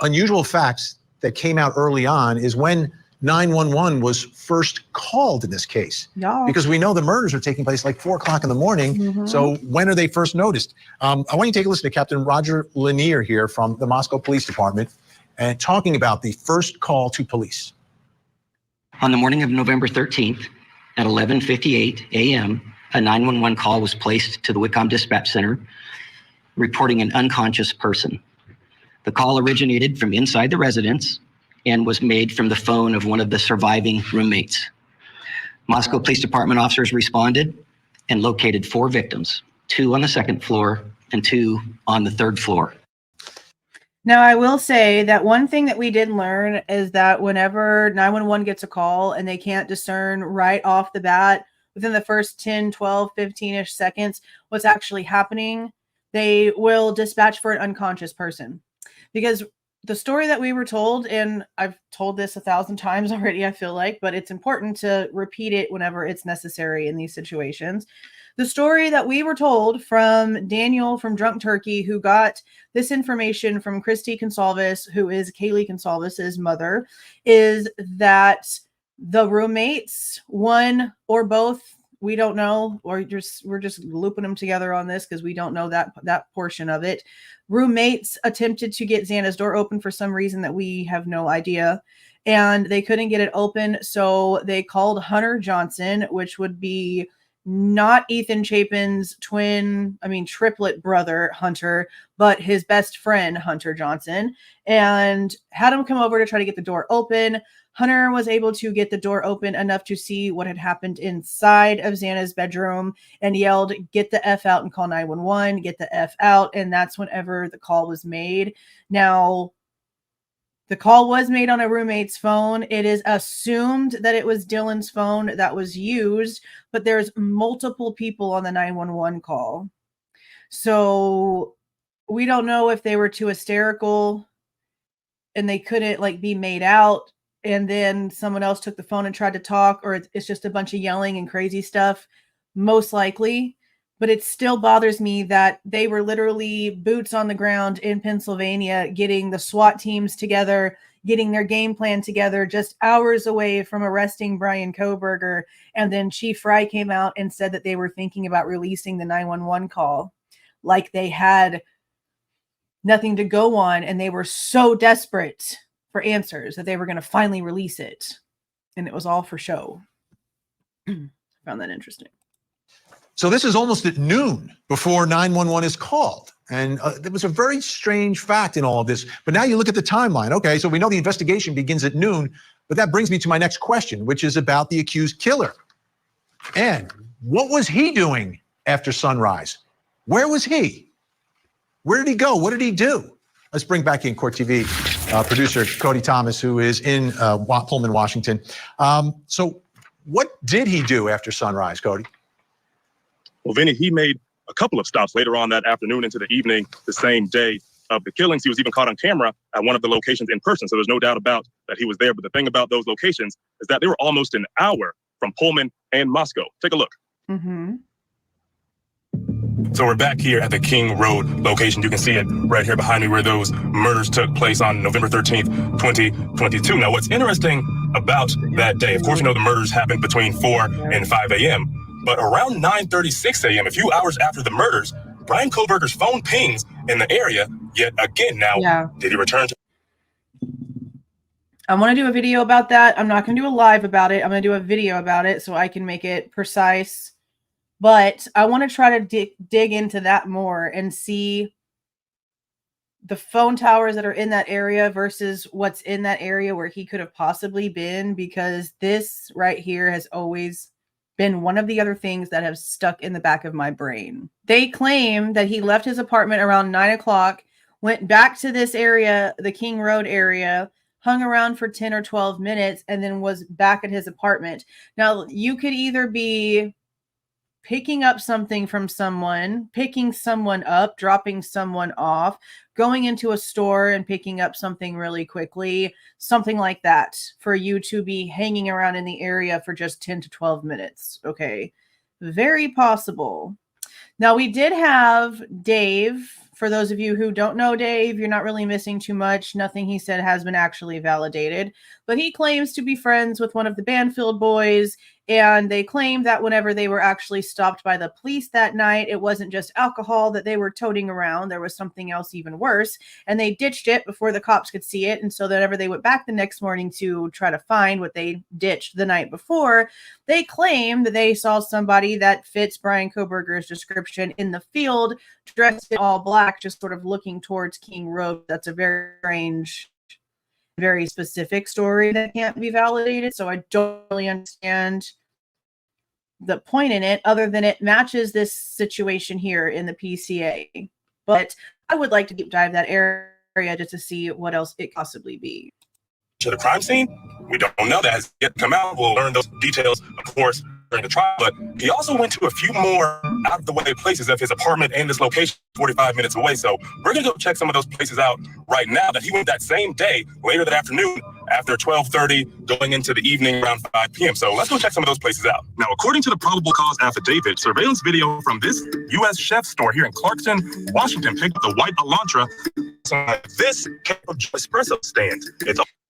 unusual facts that came out early on is when 911 was first called in this case. Because we know the murders are taking place like 4 o'clock in the morning. So when are they first noticed? I want you to take a listen to Captain Roger Lanier here from the Moscow Police Department and talking about the first call to police. On the morning of November 13th, at 11:58 a.m., a 911 call was placed to the Whitcomb Dispatch Center reporting an unconscious person. The call originated from inside the residence and was made from the phone of one of the surviving roommates. Moscow Police Department officers responded and located 4 victims, 2 on the 2nd floor and 2 on the 3rd floor. Now, I will say that one thing that we did learn is that whenever 911 gets a call and they can't discern right off the bat within the first 10, 12, 15-ish seconds what's actually happening, they will dispatch for an unconscious person. Because the story that we were told, and I've told this 1,000 times already, I feel like, but it's important to repeat it whenever it's necessary in these situations. The story that we were told from Daniel from Drunk Turkey, who got this information from Christy Goncalves, who is Kaylee Goncalves' mother, is that the roommates, one or both, we don't know, or we're just looping them together on this because we don't know that portion of it. Roommates attempted to get Xana's door open for some reason that we have no idea, and they couldn't get it open, so they called Hunter Johnson, which would be not Ethan Chapin's triplet brother, Hunter, but his best friend, Hunter Johnson, and had him come over to try to get the door open. Hunter was able to get the door open enough to see what had happened inside of Xana's bedroom and yelled, "Get the F out and call 911, get the F out." And that's whenever the call was made. Now, the call was made on a roommate's phone. It is assumed that it was Dylan's phone that was used, but there's multiple people on the 911 call. So we don't know if they were too hysterical and they couldn't be made out, and then someone else took the phone and tried to talk, or it's just a bunch of yelling and crazy stuff, most likely. But it still bothers me that they were literally boots on the ground in Pennsylvania, getting the SWAT teams together, getting their game plan together, just hours away from arresting Bryan Kohberger. And then Chief Fry came out and said that they were thinking about releasing the 911 call, like they had nothing to go on, and they were so desperate for answers that they were going to finally release it. And it was all for show. I found that interesting. So this is almost at noon before 911 is called. And there was a very strange fact in all of this. But now you look at the timeline. Okay, so we know the investigation begins at noon, but that brings me to my next question, which is about the accused killer. And what was he doing after sunrise? Where was he? Where did he go? What did he do? Let's bring back in Court TV producer Cody Thomas, who is in Pullman, Washington. So what did he do after sunrise, Cody? Well, Vinnie, he made a couple of stops later on that afternoon into the evening, the same day of the killings. He was even caught on camera at one of the locations in person, so there's no doubt about that he was there. But the thing about those locations is that they were almost an hour from Pullman and Moscow. Take a look. Mm-hmm. So we're back here at the King Road location. You can see it right here behind me where those murders took place on November 13th, 2022. Now, what's interesting about that day, of course, you know the murders happened between 4 and 5 a.m., but around 9:36 a.m., a few hours after the murders, Bryan Kohberger's phone pings in the area yet again. Now, Did he return to? I want to do a video about that. I'm not going to do a live about it. I'm going to do a video about it so I can make it precise. But I want to try to dig into that more and see the phone towers that are in that area versus what's in that area where he could have possibly been, because this right here has always been one of the other things that have stuck in the back of my brain. They claim that he left his apartment around 9 o'clock, went back to this area, the King Road area, hung around for 10 or 12 minutes, and then was back at his apartment. Now, you could either be picking up something from someone, picking someone up, dropping someone off, going into a store and picking up something really quickly, something like that, for you to be hanging around in the area for just 10 to 12 minutes. Okay, very possible. Now, we did have Dave. For those of you who don't know Dave, you're not really missing too much. Nothing he said has been actually validated, but he claims to be friends with one of the Banfield boys, and they claim that whenever they were actually stopped by the police that night, it wasn't just alcohol that they were toting around. There was something else even worse, and they ditched it before the cops could see it. And so whenever they went back the next morning to try to find what they ditched the night before, they claim that they saw somebody that fits Bryan Kohberger's description in the field, dressed in all black, just sort of looking towards King Road. That's a very strange very specific story that can't be validated. So I don't really understand the point in it, other than it matches this situation here in the PCA. But I would like to deep dive that area just to see what else it could possibly be. To the crime scene? We don't know. That has yet to come out. We'll learn those details, of course, during the trial. But he also went to a few more out of the way places of his apartment and his location 45 minutes away. So we're going to go check some of those places out right now that he went that same day, later that afternoon, after 12:30, going into the evening around 5 p.m. So let's go check some of those places out. Now, according to the probable cause affidavit, surveillance video from this U.S. chef store here in Clarkston, Washington, picked up the white Elantra on this Cup of Joe espresso stand.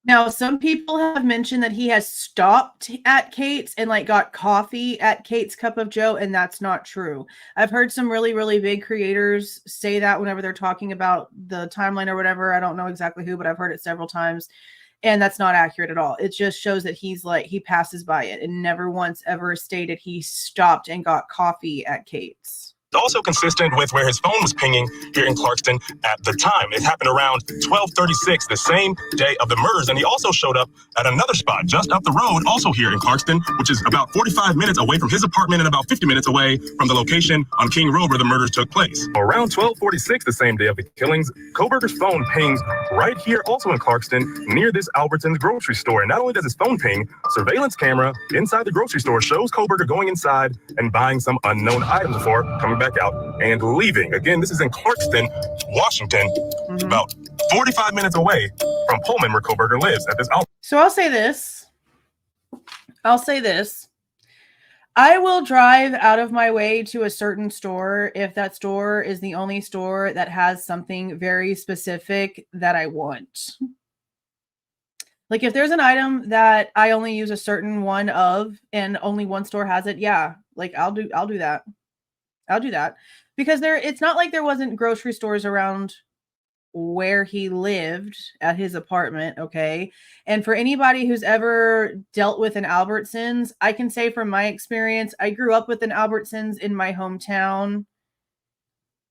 Now, some people have mentioned that he has stopped at Kate's and like got coffee at Kate's Cup of Joe, and that's not true. I've heard some really, really big creators say that whenever they're talking about the timeline or whatever. I don't know exactly who, but I've heard it several times, and that's not accurate at all. It just shows that he's like, he passes by it and never once ever stated he stopped and got coffee at Kate's. Also consistent with where his phone was pinging here in Clarkston at the time. It happened around 12:36, the same day of the murders, and he also showed up at another spot just up the road, also here in Clarkston, which is about 45 minutes away from his apartment and about 50 minutes away from the location on King Road where the murders took place. Around 12:46, the same day of the killings, Kohberger's phone pings right here, also in Clarkston, near this Albertsons grocery store. And not only does his phone ping, surveillance camera inside the grocery store shows Kohberger going inside and buying some unknown items before coming back out and leaving. Again, this is in Clarkston, Washington, about 45 minutes away from Pullman, where Kohberger lives at this outlet. So I'll say this. I will drive out of my way to a certain store if that store is the only store that has something very specific that I want. Like if there's an item that I only use a certain one of and only one store has it, yeah, like I'll do that. I'll do that because it's not like there wasn't grocery stores around where he lived at his apartment. Okay. And for anybody who's ever dealt with an Albertsons, I can say from my experience, I grew up with an Albertsons in my hometown.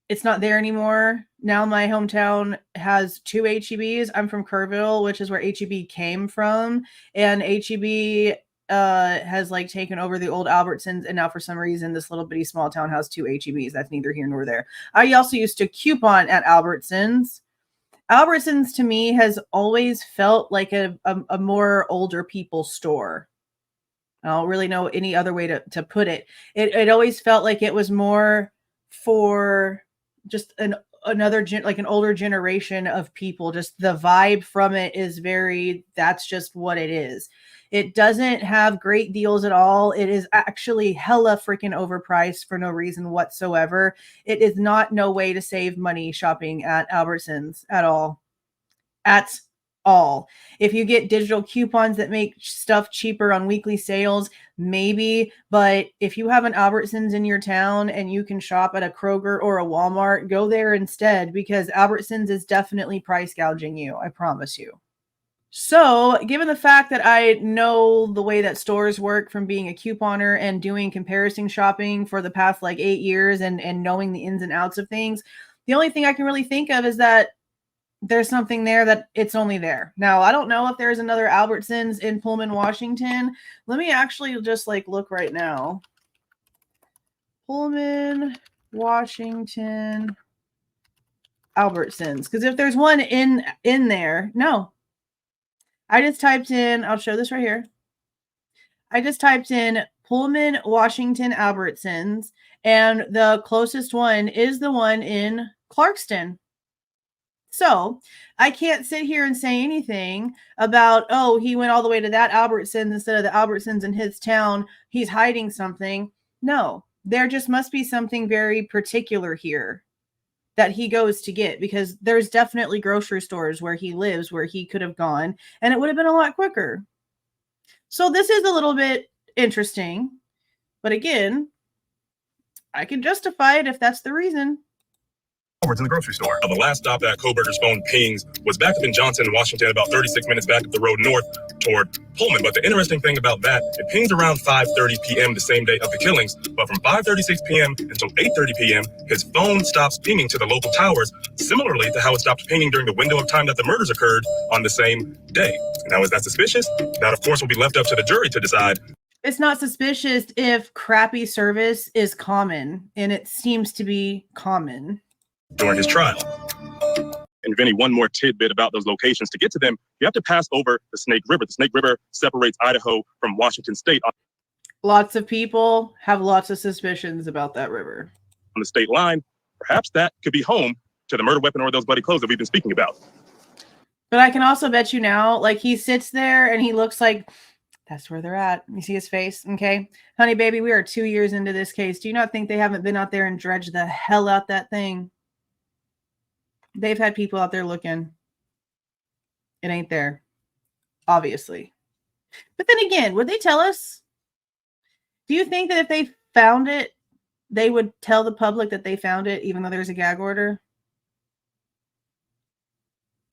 It's not there anymore. Now my hometown has 2 HEBs. I'm from Kerrville, which is where HEB came from. And HEB has like taken over the old Albertsons, and now for some reason this little bitty small town has 2 HEBs. That's neither here nor there. I also used to coupon at Albertsons. Albertsons to me has always felt like a more older people store. I don't really know any other way to put it. It always felt like it was more for just an older generation of people. Just the vibe from it is that's just what it is. It doesn't have great deals at all. It is actually hella freaking overpriced for no reason whatsoever. It is not no way to save money shopping at Albertsons at all. At all. If you get digital coupons that make stuff cheaper on weekly sales, maybe. But if you have an Albertsons in your town and you can shop at a Kroger or a Walmart, go there instead, because Albertsons is definitely price gouging you. I promise you. So, given the fact that I know the way that stores work from being a couponer and doing comparison shopping for the past like 8 years and knowing the ins and outs of things, the only thing I can really think of is that there's something there that it's only there. Now, I don't know if there's another Albertsons in Pullman, Washington. Let me actually just like look right now. Pullman, Washington, Albertsons. Because if there's one in there, no. I just typed in, I'll show this right here. I just typed in Pullman, Washington, Albertsons, and the closest one is the one in Clarkston. So I can't sit here and say anything about, oh, he went all the way to that Albertsons instead of the Albertsons in his town. He's hiding something. No, there just must be something very particular here that he goes to get, because there's definitely grocery stores where he lives where he could have gone and it would have been a lot quicker. So this is a little bit interesting, but again, I can justify it if that's the reason. in the grocery store. The last stop that Kohberger's phone pings was back up in Johnson, Washington, about 36 minutes back up the road north toward Pullman. But the interesting thing about that, it pings around 5:30 p.m. the same day of the killings. But from 5:36 p.m. until 8:30 p.m., his phone stops pinging to the local towers, similarly to how it stopped pinging during the window of time that the murders occurred on the same day. Now, is that suspicious? That, of course, will be left up to the jury to decide. It's not suspicious if crappy service is common, and it seems to be common during his trial. And Vinnie, one more tidbit about those locations. To get to them, you have to pass over the Snake River. The Snake River separates Idaho from Washington State. Lots of people have lots of suspicions about that river. On the state line, perhaps that could be home to the murder weapon or those bloody clothes that we've been speaking about. But I can also bet you now, like, he sits there and he looks like that's where they're at. You see his face? Okay. Honey, baby, we are 2 years into this case. Do you not think they haven't been out there and dredged the hell out that thing? They've had people out there looking. It ain't there, obviously. But then again, would they tell us? Do you think that if they found it, they would tell the public that they found it, even though there's a gag order?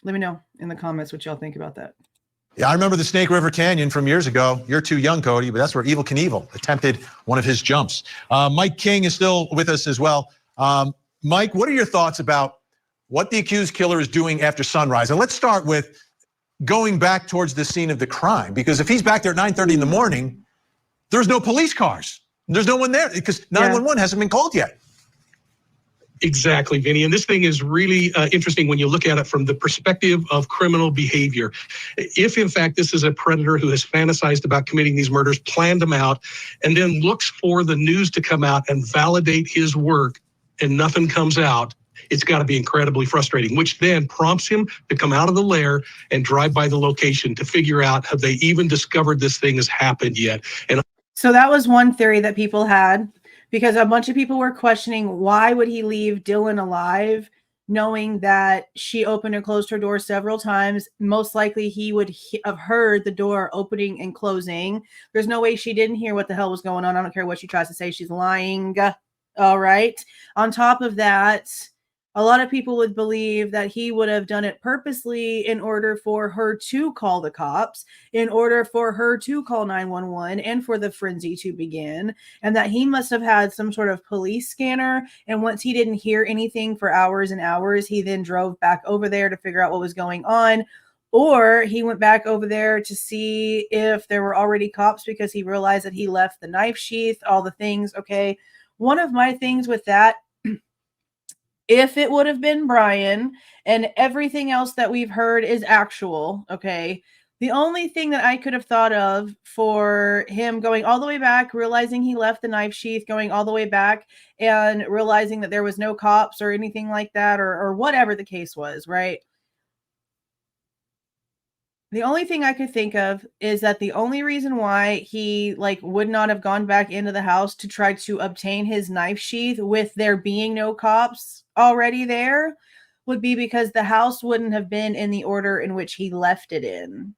Let me know in the comments what y'all think about that. Yeah, I remember the Snake River Canyon from years ago. You're too young, Cody, but that's where Evel Knievel attempted one of his jumps. Mike King is still with us as well. Mike, what are your thoughts about what the accused killer is doing after sunrise? And let's start with going back towards the scene of the crime, because if he's back there at 9:30 in the morning, there's no police cars. There's no one there because 911 hasn't been called yet. Exactly, Vinny. And this thing is really interesting when you look at it from the perspective of criminal behavior. If, in fact, this is a predator who has fantasized about committing these murders, planned them out, and then looks for the news to come out and validate his work, and nothing comes out, it's got to be incredibly frustrating, which then prompts him to come out of the lair and drive by the location to figure out, have they even discovered this thing has happened yet? And so that was one theory that people had, because a bunch of people were questioning, why would he leave Dylan alive, knowing that she opened and closed her door several times? Most likely he would have heard the door opening and closing. There's no way she didn't hear what the hell was going on. I don't care what she tries to say. She's lying. All right. On top of that, a lot of people would believe that he would have done it purposely in order for her to call the cops, in order for her to call 911, and for the frenzy to begin, and that he must have had some sort of police scanner. And once he didn't hear anything for hours and hours, he then drove back over there to figure out what was going on. Or he went back over there to see if there were already cops because he realized that he left the knife sheath, all the things. Okay. One of my things with that, if it would have been Bryan and everything else that we've heard is actual, okay, the only thing that I could have thought of for him going all the way back, realizing he left the knife sheath, going all the way back and realizing that there was no cops or anything like that, or whatever the case was, right? The only thing I could think of is that the only reason why he would not have gone back into the house to try to obtain his knife sheath with there being no cops already there would be because the house wouldn't have been in the order in which he left it in.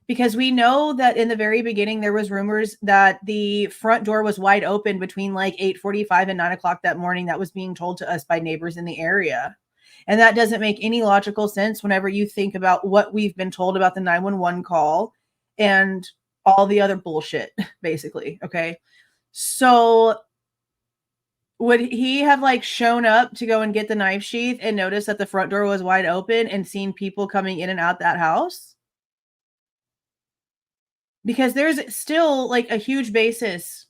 Because we know that in the very beginning, there was rumors that the front door was wide open between 8:45 and 9 o'clock that morning. That was being told to us by neighbors in the area. And that doesn't make any logical sense whenever you think about what we've been told about the 911 call and all the other bullshit, basically. Okay. So would he have shown up to go and get the knife sheath and notice that the front door was wide open and seen people coming in and out that house? Because there's still a huge basis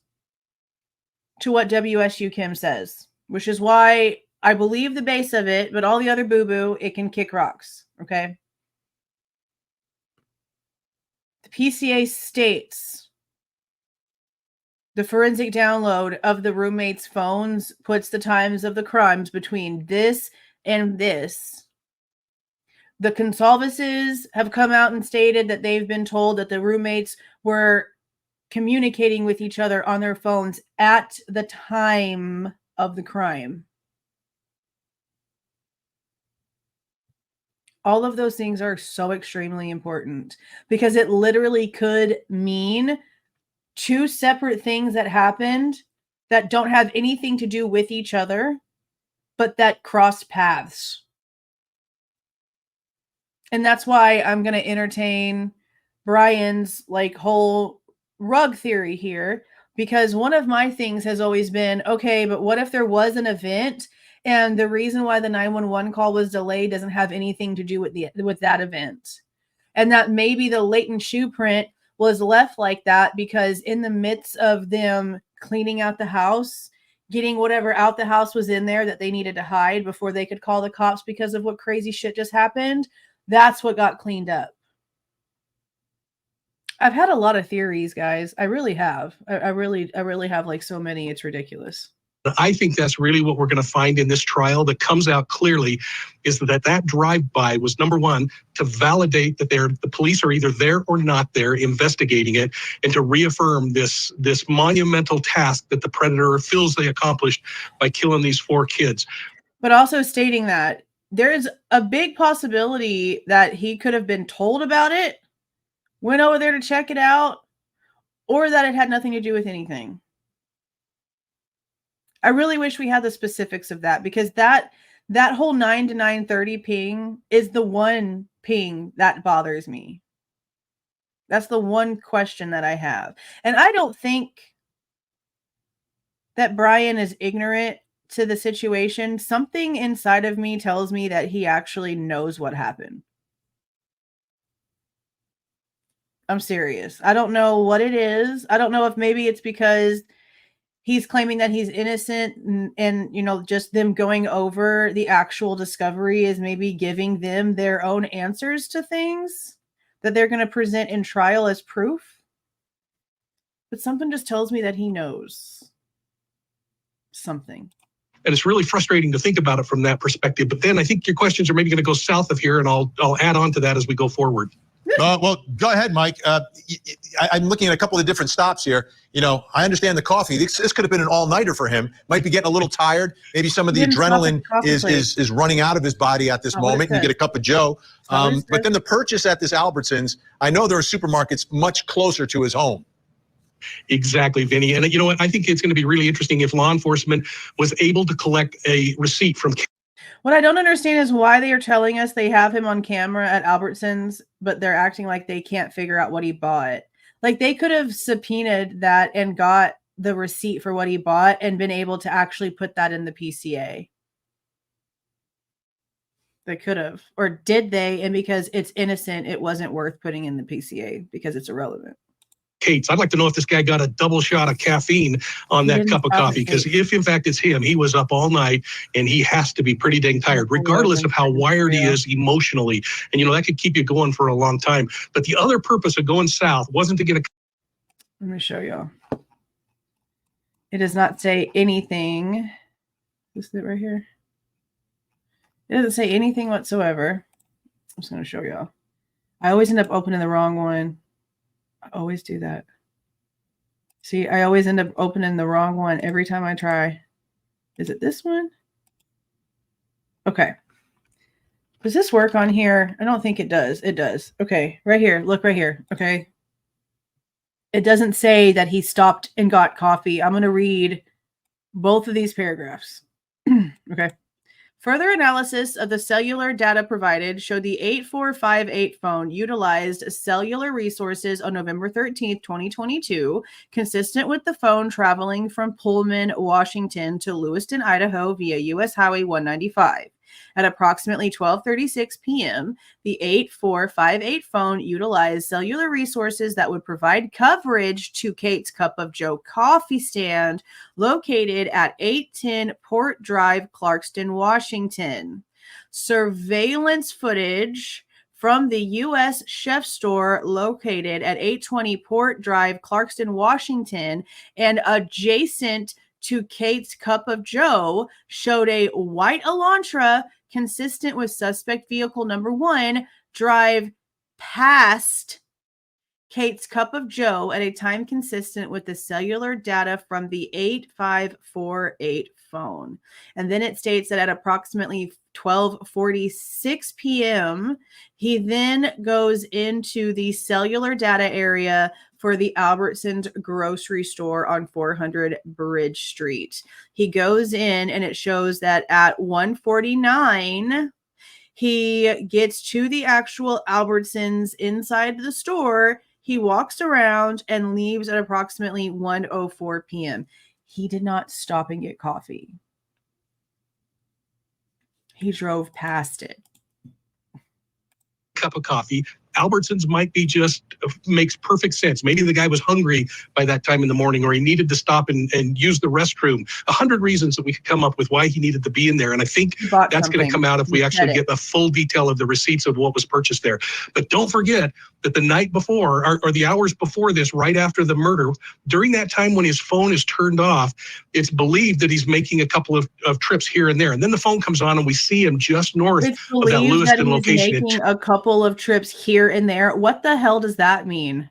to what WSU Kim says, which is why I believe the base of it, but all the other boo-boo, it can kick rocks, okay? The PCA states the forensic download of the roommates' phones puts the times of the crimes between this and this. The Goncalveses have come out and stated that they've been told that the roommates were communicating with each other on their phones at the time of the crime. All of those things are so extremely important because it literally could mean two separate things that happened that don't have anything to do with each other, but that crossed paths. And that's why I'm going to entertain Bryan's like whole rug theory here, because one of my things has always been, okay, but what if there was an event and the reason why the 911 call was delayed doesn't have anything to do with that event? And that maybe the latent shoe print was left like that because in the midst of them cleaning out the house, getting whatever out the house was in there that they needed to hide before they could call the cops because of what crazy shit just happened, that's what got cleaned up. I've had a lot of theories, guys. I really have. I really have like so many. It's ridiculous. I think that's really what we're going to find in this trial that comes out clearly is that drive-by was, number one, to validate that the police are either there or not there investigating it, and to reaffirm this monumental task that the predator feels they accomplished by killing these 4 kids. But also stating that there's a big possibility that he could have been told about it, went over there to check it out, or that it had nothing to do with anything. I really wish we had the specifics of that, because that whole 9 to 9:30 ping is the one ping that bothers me. That's the one question that I have. And I don't think that Bryan is ignorant to the situation. Something inside of me tells me that he actually knows what happened. I'm serious. I don't know what it is. I don't know if maybe it's because he's claiming that he's innocent and you know, just them going over the actual discovery is maybe giving them their own answers to things that they're going to present in trial as proof. But something just tells me that he knows something. And it's really frustrating to think about it from that perspective. But then I think your questions are maybe going to go south of here, and I'll add on to that as we go forward. Well, go ahead, Mike. I'm looking at a couple of different stops here. You know, I understand the coffee. This could have been an all-nighter for him. Might be getting a little tired. Maybe some of the adrenaline is running out of his body at this moment. You get a cup of Joe. But then the purchase at this Albertsons, I know there are supermarkets much closer to his home. Exactly, Vinnie. And you know what? I think it's going to be really interesting if law enforcement was able to collect a receipt from... What I don't understand is why they are telling us they have him on camera at Albertsons, but they're acting like they can't figure out what he bought. Like, they could have subpoenaed that and got the receipt for what he bought and been able to actually put that in the PCA. They could have. Or did they? And because it's innocent, it wasn't worth putting in the PCA because it's irrelevant. Kate's. I'd like to know if this guy got a double shot of caffeine on that cup of coffee, because if in fact it's him, he was up all night and he has to be pretty dang tired, regardless of how wired he is emotionally. And you know, that could keep you going for a long time. But the other purpose of going south wasn't to get a... Let me show y'all. It does not say anything. Is it right here? It doesn't say anything whatsoever. I'm just going to show y'all. I always end up opening the wrong one. I always do that. See, I always end up opening the wrong one every time I try. Is it this one? Okay. Does this work on here? I don't think it does. It does. Okay, right here. Look right here. Okay. It doesn't say that he stopped and got coffee. I'm going to read both of these paragraphs. Okay. Further analysis of the cellular data provided showed the 8458 phone utilized cellular resources on November 13th, 2022, consistent with the phone traveling from Pullman, Washington to Lewiston, Idaho via U.S. Highway 195. At approximately 12:36 p.m., the 8458 phone utilized cellular resources that would provide coverage to Kate's Cup of Joe coffee stand located at 810 Port Drive, Clarkston, Washington. Surveillance footage from the U.S. Chef store located at 820 Port Drive, Clarkston, Washington, and adjacent to Kate's Cup of Joe showed a white Elantra consistent with suspect vehicle number 1 drive past Kate's cup of joe at a time consistent with the cellular data from the 8548 phone. And then it states that at approximately 12:46 p.m., he then goes into the cellular data area for the Albertsons grocery store on 400 Bridge Street. He goes in and it shows that at 1:49, he gets to the actual Albertsons inside the store. He walks around and leaves at approximately 1:04 p.m. He did not stop and get coffee. He drove past it. Cup of coffee. Albertsons might be just makes perfect sense. Maybe the guy was hungry by that time in the morning, or he needed to stop and use the restroom. 100 reasons that we could come up with why he needed to be in there. And I think that's going to come out if we actually get the full detail of the receipts of what was purchased there. But don't forget that the night before, or the hours before this, right after the murder, during that time when his phone is turned off, it's believed that he's making a couple of trips here and there. And then the phone comes on and we see him just north of that Lewiston location. Making a couple of trips here and there. What the hell does that mean?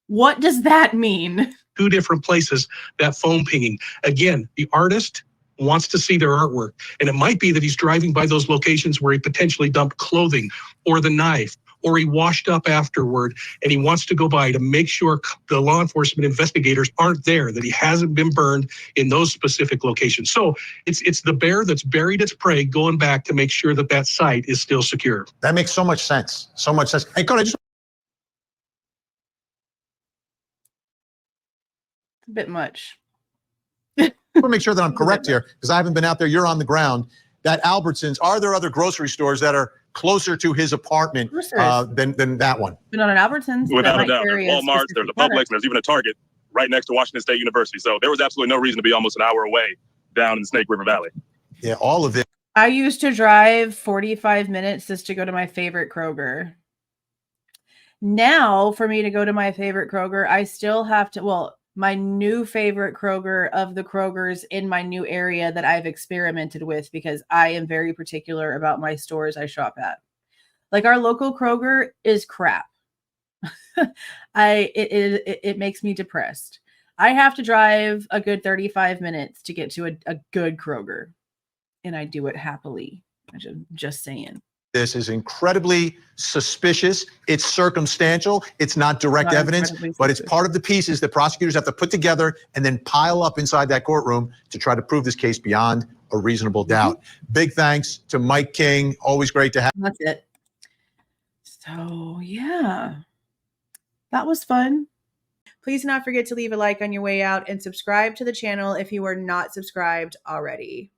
What does that mean? 2 different places, that phone pinging. Again, the artist wants to see their artwork. And it might be that he's driving by those locations where he potentially dumped clothing or the knife, or he washed up afterward, and he wants to go by to make sure the law enforcement investigators aren't there, that he hasn't been burned in those specific locations. So it's the bear that's buried its prey going back to make sure that that site is still secure. That makes so much sense. So much sense. Hey, Cody, A bit much. I want to make sure that I'm correct here, because I haven't been out there. You're on the ground. That Albertsons, are there other grocery stores that are closer to his apartment than that one? But not an Albertsons. Without a doubt. There's Walmart's, there's a Publix, and there's even a Target right next to Washington State University. So there was absolutely no reason to be almost an hour away down in the Snake River Valley. Yeah, all of it. I used to drive 45 minutes just to go to my favorite Kroger. Now, for me to go to my favorite Kroger, I still have to, well, my new favorite Kroger of the Krogers in my new area that I've experimented with, because I am very particular about my stores I shop at. Like, our local Kroger is crap. It makes me depressed. I have to drive a good 35 minutes to get to a good Kroger, and I do it happily. I'm just saying. This is incredibly suspicious. It's circumstantial. It's not direct evidence, but it's part of the pieces that prosecutors have to put together and then pile up inside that courtroom to try to prove this case beyond a reasonable doubt. Big thanks to Mike King. Always great to have. That's it. So, yeah, that was fun. Please do not forget to leave a like on your way out and subscribe to the channel if you are not subscribed already.